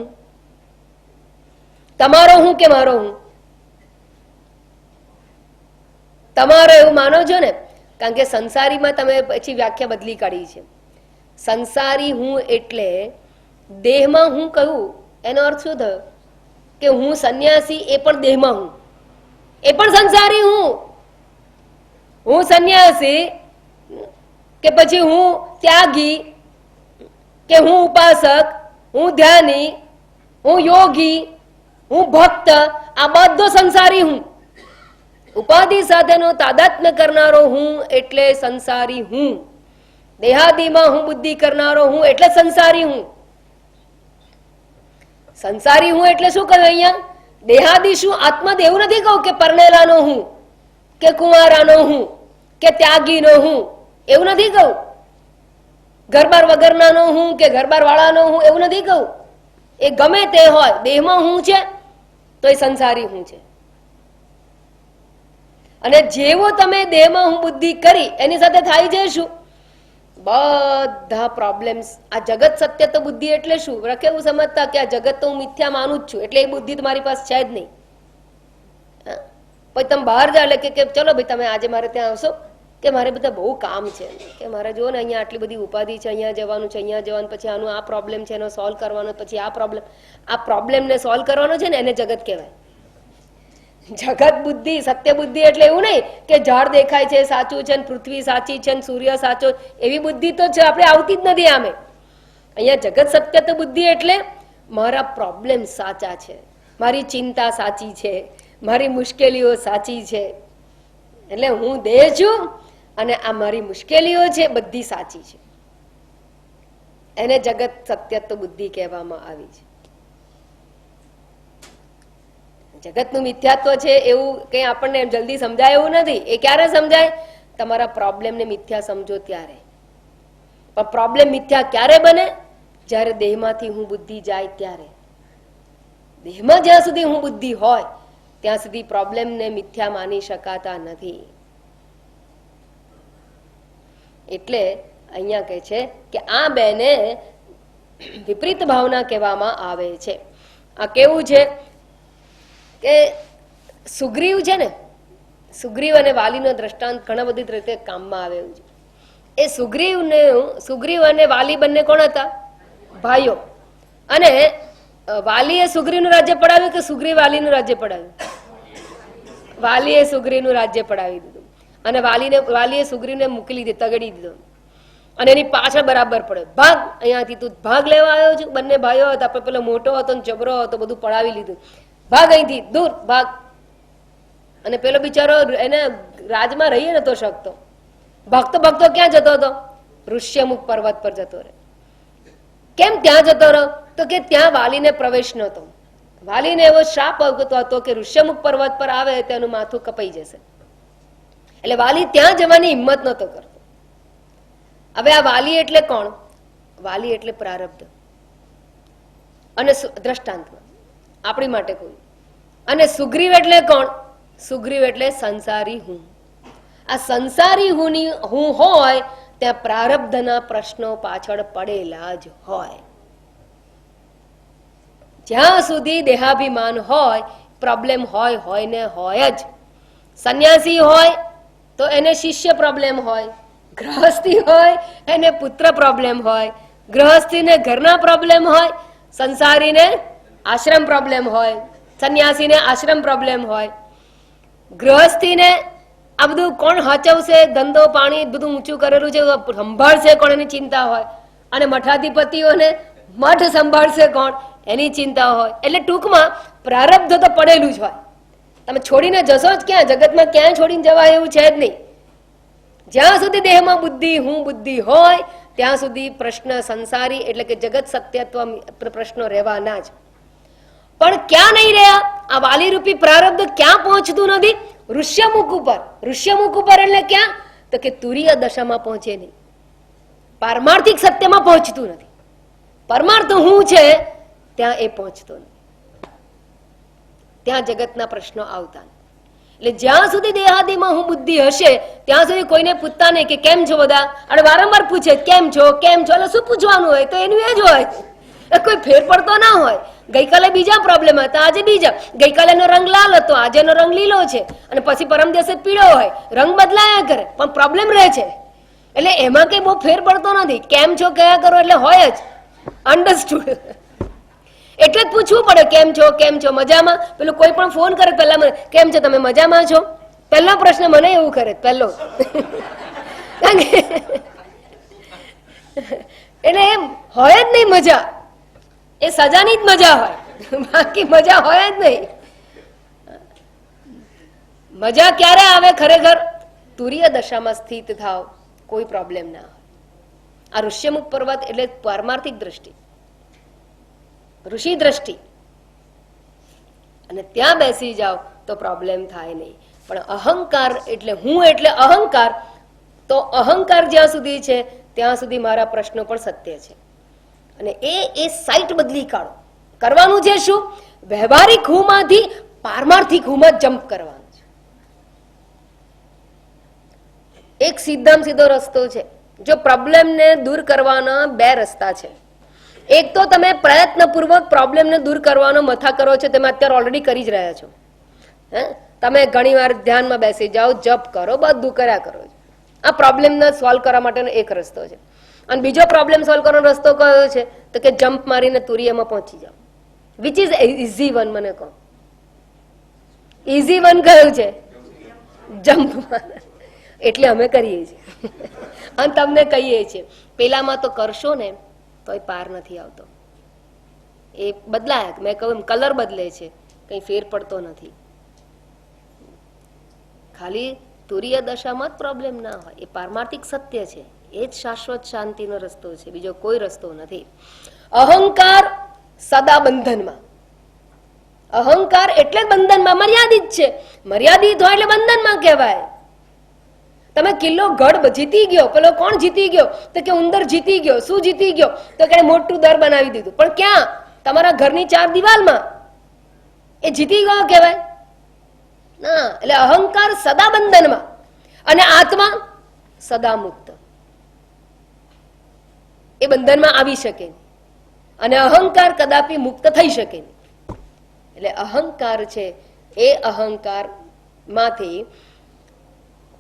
Speaker 1: તમારો હું કે મારો હું? તમારો એવું માનો છો ને, કારણ કે સંસારીમાં તમે પછી વ્યાખ્યા બદલી કાઢી છે. સંસારી હું એટલે દેહમાં હું કહું, એનો અર્થ શું થયો? કે હું સંન્યાસી, એ પણ દેહમાં હું, એ પણ સંસારી હું. હું સંન્યાસી કે પછી હું ત્યાગી કે હું ઉપાસક, હું ધ્યાની, હું યોગી, હું ભક્ત, આ બધો સંસારી હું. ઉપાધિ સાથેનો તાદાત્મ્ય કરનારો હું એટલે સંસારી હું. દેહાદિમાં હું બુદ્ધિ કરનારો હું એટલે સંસારી હું. સંસારી હું એટલે શું કહ્યું અહીંયા? દેહાદિ શું આત્મદ એવું નથી કહું કે પરણેલાનો હું, કે કુંવારાનો હું, કે ત્યાગીનો હું, એવું નથી કહું. ઘરબાર વગરનાનો હું કે ઘરબાર વાળાનો હું એવું નથી કહું. એ ગમે તે હોય, દેહમાં હું છે તો એ સંસારી હું છે. અને જેવો તમે દેહમાં હું બુદ્ધિ કરી એની સાથે થાય છે શું? બધા પ્રોબ્લેમ્સ. આ જગત સત્ય તો બુદ્ધિ એટલે શું? રખે એવું સમજતા કે આ જગત તો હું મિથ્યા માનું જ છું એટલે એ બુદ્ધિ તમારી પાસે છે જ નહીં. પછી તમે બહાર જાઓ એટલે કે ચલો ભાઈ તમે આજે મારે ત્યાં આવશો, કે મારે બધા બહુ કામ છે, કે મારે જો ને અહીંયા આટલી બધી ઉપાધિ છે, અહીંયા જવાનું છે, અહીંયા જવાનું, પછી આનું આ પ્રોબ્લેમ છે એનો સોલ્વ કરવાનો, પછી આ પ્રોબ્લેમને સોલ્વ કરવાનો છે ને એને જગત કહેવાય. જગત બુદ્ધિ, સત્ય બુદ્ધિ એટલે એવું નહીં કે ઝાડ દેખાય છે સાચું છે, પૃથ્વી સાચી છે, સૂર્ય સાચો, એવી બુદ્ધિ તો છે આપણે આવતી જ નથી. આમે અહીંયા જગત સત્ય તો બુદ્ધિ એટલે મારા પ્રોબ્લેમ સાચા છે, મારી ચિંતા સાચી છે, મારી મુશ્કેલીઓ સાચી છે, એટલે હું દેહ છું અને આ મારી મુશ્કેલીઓ છે બધી સાચી છે. એને જગત સત્ય તો બુદ્ધિ કહેવામાં આવી છે. જગતનું મિથ્યાત્વ છે એવું કઈ આપણને જલ્દી સમજાય એવું નથી. એ ક્યારે સમજાય? તમારા પ્રોબ્લેમને મિથ્યા સમજો ત્યારે. પણ પ્રોબ્લેમ મિથ્યા ક્યારે બને? જ્યારે દેહમાંથી હું બુદ્ધિ જાય ત્યારે. દેહમાં જ્યાં સુધી હું બુદ્ધિ હોય ત્યાં સુધી પ્રોબ્લેમને મિથ્યા માની શકાતા નથી. એટલે અહીંયા કહે છે કે આ બેને વિપરીત ભાવના કહેવામાં આવે છે. આ કેવું છે કે સુગ્રીવ છે ને, સુગ્રીવ અને વાલીનો દ્રષ્ટાંત ઘણા બધી રીતે કામમાં આવે એવું છે. એ સુગ્રીવ અને વાલી બંને કોણ હતા? ભાઈઓ. અને વાલીએ સુગ્રીવનું રાજ્ય પડાવ્યું કે સુગ્રીવ વાલીનું રાજ્ય પડાવ્યું? વાલીએ સુગ્રીવનું રાજ્ય પડાવી દીધું. અને વાલીએ સુગ્રીવને મૂકી લીધી, તગડી દીધો. અને એની પાછળ બરાબર પડે, ભાગ અહીંયાથી તું ભાગ લેવા આવ્યો છું. બંને ભાઈઓ હતા, પણ પેલો મોટો હતો ને જબરો હતો, બધું પડાવી લીધું. ભાગ અહીંથી દૂર ભાગ. અને પેલો બિચારો એને રાજમાં રહી નતો શકતો. ભક્તો ક્યાં જતો હતો? ઋષ્યમુખ પર્વત પર જતો રહે. કેમ ત્યાં જતો રહ્યો? તો કે ત્યાં વાલીને પ્રવેશ નહોતો. વાલીને એવો શ્રાપ આવતો હતો કે ઋષ્યમુખ પર્વત પર આવે તેનું માથું કપાઈ જશે. એટલે વાલી ત્યાં જવાની હિંમત નહોતો કરતો. હવે આ વાલી એટલે કોણ? વાલી એટલે પ્રારબ્ધ. અને દ્રષ્ટાંતમાં આપણી માટે કોઈ. અને સુગ્રીવ એટલે કોણ? સુગ્રીવ એટલે સંસારી હું. આ સંસારી હું હોય ત્યાં પ્રારબ્ધના પ્રશ્નો પાછળ પડેલા જ હોય. જ્યાં સુધી દેહાભિમાન હોય પ્રોબ્લેમ હોય ને હોય જ. સંન્યાસી હોય તો એને શિષ્ય પ્રોબ્લેમ હોય, ગૃહસ્થી હોય એને પુત્ર પ્રોબ્લેમ હોય, ગૃહસ્થીને ઘરના પ્રોબ્લેમ હોય, સંસારીને આશ્રમ પ્રોબ્લેમ હોય, સંન્યાસીને આશ્રમ પ્રોબ્લેમ હોય. ગૃહસ્થીને આ બધું કોણ હચવશે, ધંધો પાણી બધું ઊંચું કરેલું છે સંભાળશે કોણ એની ચિંતા હોય. અને મઠાધિપતિઓને મઠ સંભાળશે કોણ એની ચિંતા હોય. એટલે ટૂંકમાં પ્રારબ્ધ તો પડેલું જ હોય. તમે છોડીને જશો જ ક્યાં? જગતમાં ક્યાંય છોડીને જવાય એવું છે જ નહીં. જ્યાં સુધી દેહમાં બુદ્ધિ હું બુદ્ધિ હોય ત્યાં સુધી પ્રશ્ન સંસારી એટલે કે જગત સત્યત્વ પ્રશ્નો રહેવાના જ. પણ ક્યાં નહીં રહ્યા? આ વાલીરૂપી પ્રારબ્ધ ક્યાં પહોંચતું નથી? ઋષ્યમુખ ઉપર. ઋષ્યમુખ ઉપર એટલે ક્યાં? તો કે તુરીય દશામાં પહોંચે નહીં, પારમાર્થિક સત્યમાં પહોંચતું નથી. પરમાર્થ હું છે ત્યાં એ પહોંચતો નથી. ત્યાં જગતના પ્રશ્નો આવતા. એટલે જ્યાં સુધી દેહાદિમાં હું બુદ્ધિ હશે ત્યાં સુધી કોઈને પૂછતા નહીં કે કેમ છો બધા. અને વારંવાર પૂછે કેમ છો કેમ છો. એટલે શું પૂછવાનું હોય? તો એનું એ જ હોય. કોઈ ફેર પડતો ના હોય. ગઈકાલે બીજા પ્રોબ્લેમ હતા, આજે બીજા. ગઈકાલે એનો રંગ લાલ હતો, આજે એનો રંગ લીલો છે, અને પછી પરમ દિવસે પીળો હોય. રંગ બદલાયા કરે પણ પ્રોબ્લેમ રહે છે. એટલે એમાં કઈ બહુ ફેર પડતો નથી. કેમ છો કયા કરો એટલે હોય જ. અન્ડરસ્ટુડ. એટલે જ પૂછવું પડે કેમ છો કેમ છો, મજામાં. પેલું કોઈ પણ ફોન કરે પહેલા મને કેમ છો, તમે મજામાં છો? પહેલો પ્રશ્ન મને એવું કરે પહેલો. એટલે એમ હોય જ નહીં મજા. એ સજાની જ મજા હોય. બાકી મજા હોય જ નહીં. મજા ક્યારે આવે? ખરેખર તુરીય દશામાં સ્થિત થાવ, કોઈ પ્રોબ્લેમ ના આવે. આ ઋષ્યમુખ પર્વત એટલે પારમાર્થિક દ્રષ્ટિ, ઋષિ દ્રષ્ટિ, અને ત્યાં બેસી જાઓ તો પ્રોબ્લેમ થાય નહીં. પણ અહંકાર એટલે હું એટલે અહંકાર, તો અહંકાર જ્યાં સુધી છે ત્યાં સુધી મારા પ્રશ્નો પણ સત્ય છે. અને એ સાઇટ બદલી કાઢો. કરવાનું છે શું? વ્યવહારિક હુંમાંથી પારમાર્થિક હુંમાં જમ્પ કરવાનું છે. એક સીધામાં સીધો રસ્તો છે. જો પ્રોબ્લેમને દૂર કરવાના બે રસ્તા છે. એક તો તમે પ્રયત્નપૂર્વક પ્રોબ્લેમને દૂર કરવાનો મથા કરો છો, તમે અત્યારે ઓલરેડી કરી જ રહ્યા છો. તમે ઘણી વાર ધ્યાનમાં બેસી જાઓ, જપ કરો, બધું કર્યા કરો છો. આ પ્રોબ્લેમને સોલ્વ કરવા માટેનો એક રસ્તો છે. અને બીજો પ્રોબ્લેમ સોલ્વ કરવાનો રસ્તો કયો છે? તો કે જમ્પ મારીને તુરીયમાં પહોંચી જાઓ. Which is easy one? મને કહો, ઇઝી વન કયું છે? જમ્પ માર. એટલે અમે કરીએ છીએ અને તમને કહીએ છીએ પેલામાં તો કરશો ને તો પાર નથી આવતો. એ બદલાય, મેં કહ્યું કલર બદલે છે, કઈ ફેર પડતો નથી. ખાલી તુરીય દશામાં જ પ્રોબ્લેમ ના હોય. એ પારમાર્થિક સત્ય છે, એ જ શાશ્વત શાંતિનો રસ્તો છે, બીજો કોઈ રસ્તો નથી. અહંકાર સદા બંધનમાં. અહંકાર એટલે બંધનમાં, મર્યાદિત છે. મર્યાદિત હોય એટલે બંધનમાં કહેવાય. તમે કિલ્લો ગઢ જીતી ગયો, પેલો કોણ જીતી ગયો? તો કે ઉંદર જીતી ગયો. શું જીતી ગયો? તો કે મોટું દર બનાવી દીધું. પણ ક્યાં? તમારા ઘરની 4 દિવાલમાં. એ જીતી ગયો કહેવાય ના. એટલે અહંકાર સદા બંધનમાં અને આત્મા સદા મુક્ત. એ બંધનમાં આવી શકે અને અહંકાર કદાપી મુક્ત થઈ શકે નહીં. એટલે અહંકાર છે, એ અહંકાર માંથી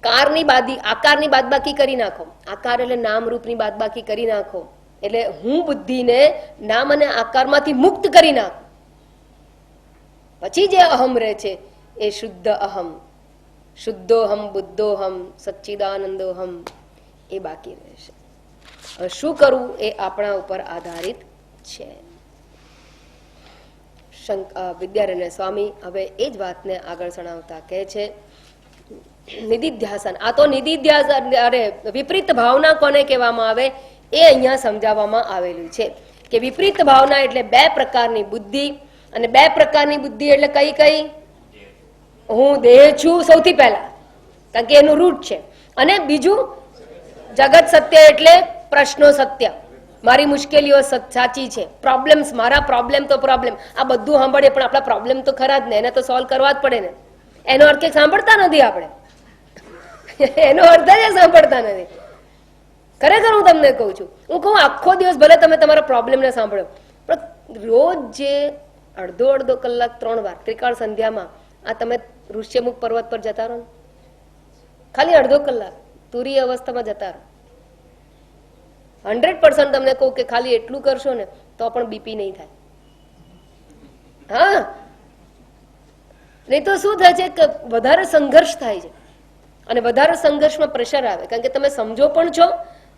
Speaker 1: આકારની બાદબાકી કરી નાખો. આકાર એટલે નામ રૂપની બાદબાકી કરી નાખો. એટલે હું બુદ્ધિને નામ અને આકારમાંથી મુક્ત કરી નાખો. પછી જે અહમ રહે છે એ શુદ્ધ અહમ, શુદ્ધોહમ, બુદ્ધોહમ, સચ્ચિદાનંદોહમ, એ બાકી રહેશે. શું કરવું એ આપણા ઉપર આધારિત છે. વિદ્યારણ્ય સ્વામી હવે એ જ વાતને આગળ જણાવતા કહે છે નિધિધ્યાસન. આ તો નિધિધ્યાસન, અરે વિપરીત ભાવના કોને કહેવામાં આવે એ અહીંયા સમજાવવામાં આવેલું છે કે વિપરીત ભાવના એટલે 2 પ્રકારની બુદ્ધિ. અને 2 પ્રકારની બુદ્ધિ એટલે કઈ કઈ? હું દેહ છું સૌથી પહેલા, કારણ કે એનું રૂટ છે. અને બીજું જગત સત્ય એટલે પ્રશ્નો સત્ય, મારી મુશ્કેલીઓ સાચી છે, પ્રોબ્લેમ્સ, મારા પ્રોબ્લેમ તો પ્રોબ્લેમ. આ બધું સાંભળીએ પણ આપણા પ્રોબ્લેમ તો ખરા જ ને, એને તો સોલ્વ કરવા જ પડે ને. એનો અર્થ કે સાંભળતા નથી આપણે, એનો અર્થ જ સાંભળતા નથી. ખરેખર હું તમને કહું છું, હું કહું આખો દિવસ ભલે તમે તમારા પ્રોબ્લેમને સાંભળો, પણ રોજ જે અડધો કલાક 3 વાર ત્રિકાળ સંધ્યામાં આ તમે ઋષ્યમુખ પર્વત પર જતા રહો, ખાલી અડધો કલાક તુરીય અવસ્થામાં જતા રહો, 100% તમને કહું કે ખાલી એટલું કરશો ને તો પણ બીપી નહીં થાય. હા, નહીં તો શું થાય છે કે વધારે સંઘર્ષ થાય છે. અને વધારે સંઘર્ષમાં પ્રેશર આવે, કારણ કે તમે સમજો પણ છો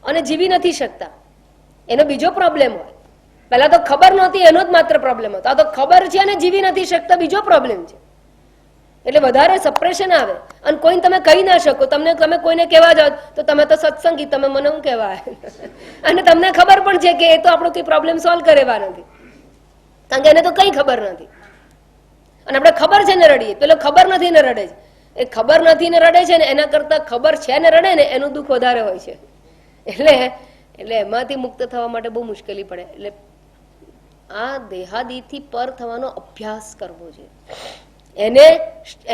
Speaker 1: અને જીવી નથી શકતા. એનો બીજો પ્રોબ્લેમ હોય. પહેલા તો ખબર નહોતી, એનો જ માત્ર પ્રોબ્લેમ હતો. આ તો ખબર છે અને જીવી નથી શકતા, બીજો પ્રોબ્લેમ છે. એટલે વધારે સપ્રેશન આવે અને કોઈને તમે કહી ના શકો. તમે કોઈને કહેવા જાઓ તો તમે તો સત્સંગી, તમે મને શું કહેવાય, અને તમને ખબર પણ છે કે એ તો આપણો કઈ પ્રોબ્લેમ સોલ્વ કરેવા નથી, કારણ કે એને તો કઈ ખબર નથી. અને આપણે ખબર છે ને રડીએ, પેલો ખબર નથી ને રડે છે. એ ખબર નથી ને રડે છે ને એના કરતા ખબર છે ને રડે ને એનું દુઃખ વધારે હોય છે. એટલે એમાંથી મુક્ત થવા માટે બહુ મુશ્કેલી પડે. એટલે આ દેહાદીથી પર થવાનો અભ્યાસ કરવો છે.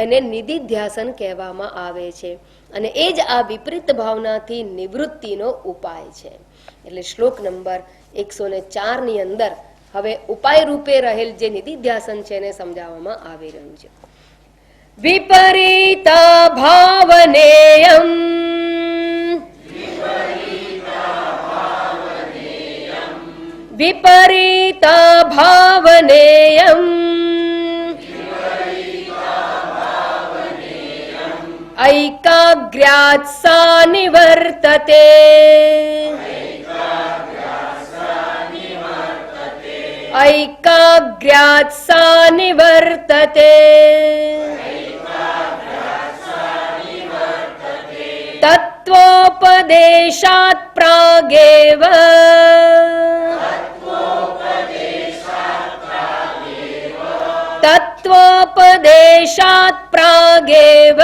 Speaker 1: એને નિધિધ્યાસન કહેવામાં આવે છે. અને એ જ આ વિપરીત ભાવનાથી નિવૃત્તિનો ઉપાય છે. એટલે શ્લોક નંબર 104 ની અંદર હવે ઉપાય રૂપે રહેલ જે નિધિધ્યાસન છે એને સમજાવવામાં આવી રહ્યું છે. વિપરીત ભાવનેયમ વિપરીત ભાવનેયમ ऐकाग्र्यात् सा निवर्तते ऐकाग्र्यात् सा निवर्तते तत्त्वोपदेशात् प्रागेव तत्त्वोपदेशात् प्रागेव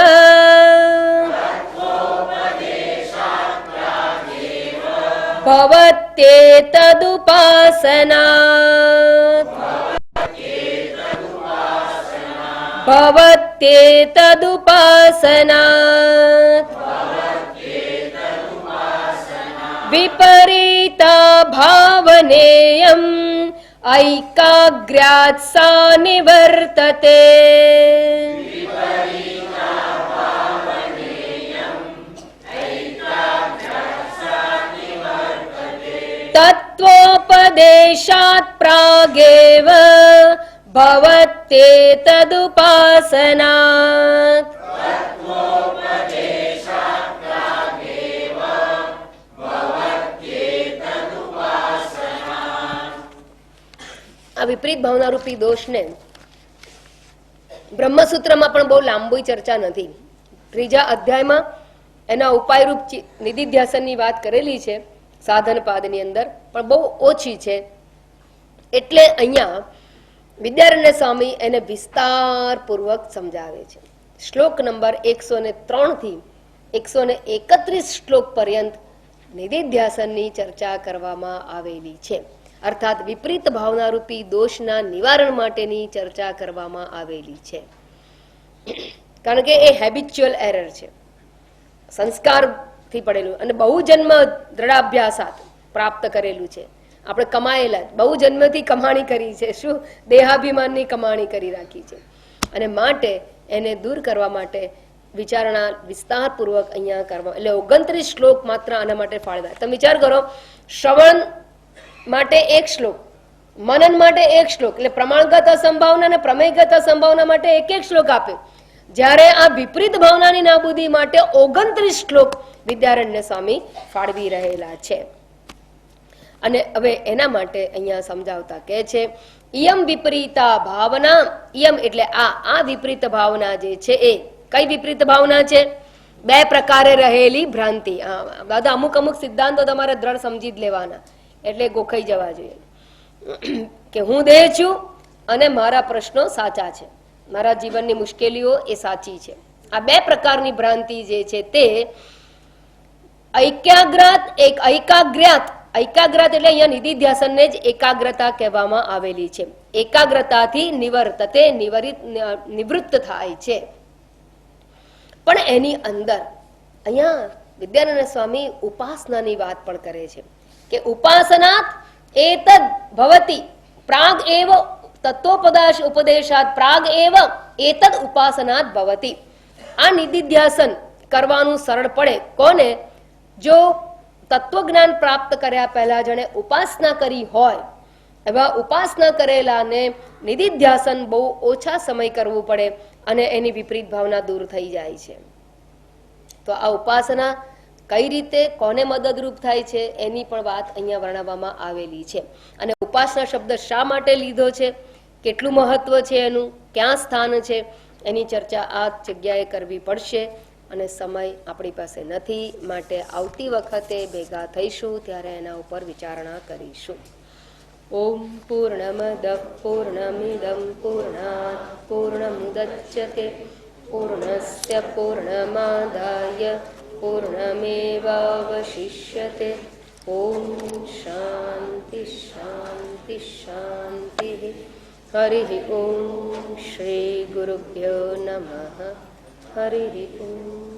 Speaker 1: भवत्येतदुपासनात् भवत्येतदुपासनात् विपरीता भावनेयम् ऐकाग्र्यात् सा निवर्तते तत्त्वोपदेशात् प्रागेव भवत्येतदुपासनात् આ વિપરીત ભાવના રૂપી દોષને બ્રહ્મસૂત્રમાં પણ બહુ લાંબી ચર્ચા નથી. 3જા અધ્યાયમાં એના ઉપાયરૂપ નિધિધ્યાસનની વાત કરેલી છે સાધન પાદની અંદર, પણ બહુ ઓછી છે. એટલે અહીંયા વિદ્યારણ્ય સ્વામી એને વિસ્તારપૂર્વક સમજાવે છે. શ્લોક નંબર 103 થી 131 શ્લોક પર્યંત નિધિધ્યાસનની ચર્ચા કરવામાં આવેલી છે. અર્થાત વિપરીત ભાવનારૂપી દોષના નિવારણ માટેની ચર્ચા કરવામાં આવેલી છે. કારણ કે એ હેબિચ્યુઅલ એરર છે, સંસ્કારથી પડેલું અને બહુ જન્મ દ્રઢાભ્યાસાત પ્રાપ્ત કરેલું છે. આપણે કમાયેલા બહુ જન્મથી કમાણી કરી છે, શું દેહાભિમાનની કમાણી કરી રાખી છે, અને માટે એને દૂર કરવા માટે વિચારણા વિસ્તારપૂર્વક અહીંયા કરવા. એટલે 29 શ્લોક માત્ર આના માટે ફાળવા. તમે વિચાર કરો, શ્રવણ માટે 1 શ્લોક, મનન માટે 1 શ્લોક, એટલે પ્રમાણગત અસંભાવના અને પ્રમેયગત અસંભાવના માટે 1 શ્લોક આપ્યો. જ્યારે આ વિપરીત ભાવનાની નાબૂદી માટે 29 શ્લોક વિદ્યારણ્ય સ્વામી ફાળવી રહેલા છે. અને હવે એના માટે અહીંયા સમજાવતા કહે છે, ઇયમ વિપરીતા ભાવના. ઇયમ એટલે આ વિપરીત ભાવના જે છે એ કઈ વિપરીત ભાવના છે? 2 પ્રકારે રહેલી ભ્રાંતિ. દાદા અમુક સિદ્ધાંતો તમારે દ્રઢ સમજી જ લેવાના, એટલે ગોખાઈ જવા જોઈએ કે હું દેહ છું અને મારા પ્રશ્નો સાચા છે, મારા જીવનની મુશ્કેલીઓ એ સાચી છે. આ 2 પ્રકારની ભ્રાંતિ જે છે તે એકાગ્રત એટલે અહીંયા નિધિધ્યાસનને જ એકાગ્રતા કહેવામાં આવેલી છે. એકાગ્રતાથી નિવર્તતે નિવૃત્ત થાય છે. પણ એની અંદર અહીંયા વિદ્યાનંદ સ્વામી ઉપાસનાની વાત પણ કરે છે કે ઉપાસનાત એતદ ભવતિ પ્રાગ એવ ઉપદેશાત પ્રાગ એવ એતદ ઉપાસનાત ભવતિ. આ નિધિધ્યાસન કરવાનું સરળ પડે કોને? જો તત્વજ્ઞાન પ્રાપ્ત કર્યા પહેલા જેણે ઉપાસના કરી હોય, એવા ઉપાસના કરેલાને નિધિધ્યાસન બહુ ઓછા સમય કરવું પડે અને એની વિપરીત ભાવના દૂર થઈ જાય છે. તો આ ઉપાસના કઈ રીતે કોને મદદરૂપ થાય છે એની પણ વાત અહીંયા વર્ણવવામાં આવેલી છે. અને ઉપાસના શબ્દ શા માટે લીધો છે, કેટલું મહત્વ છે એનું, ક્યાં સ્થાન છે, એની ચર્ચા આ જગ્યાએ કરવી પડશે અને સમય આપણી પાસે નથી. માટે આવતી વખતે ભેગા થઈશું ત્યારે એના ઉપર વિચારણા કરીશું. ઓમ પૂર્ણમદ પૂર્ણમિદં પૂર્ણાત પૂર્ણમુદચ્યતે પૂર્ણસ્ય પૂર્ણમાદાય પૂર્ણમેવાવશિષ્યતે. ઓમ શાંતિ શાંતિ શાંતિ. હરિ ઓમ શ્રી ગુરુભ્યો નમઃ. હરિ ઓમ.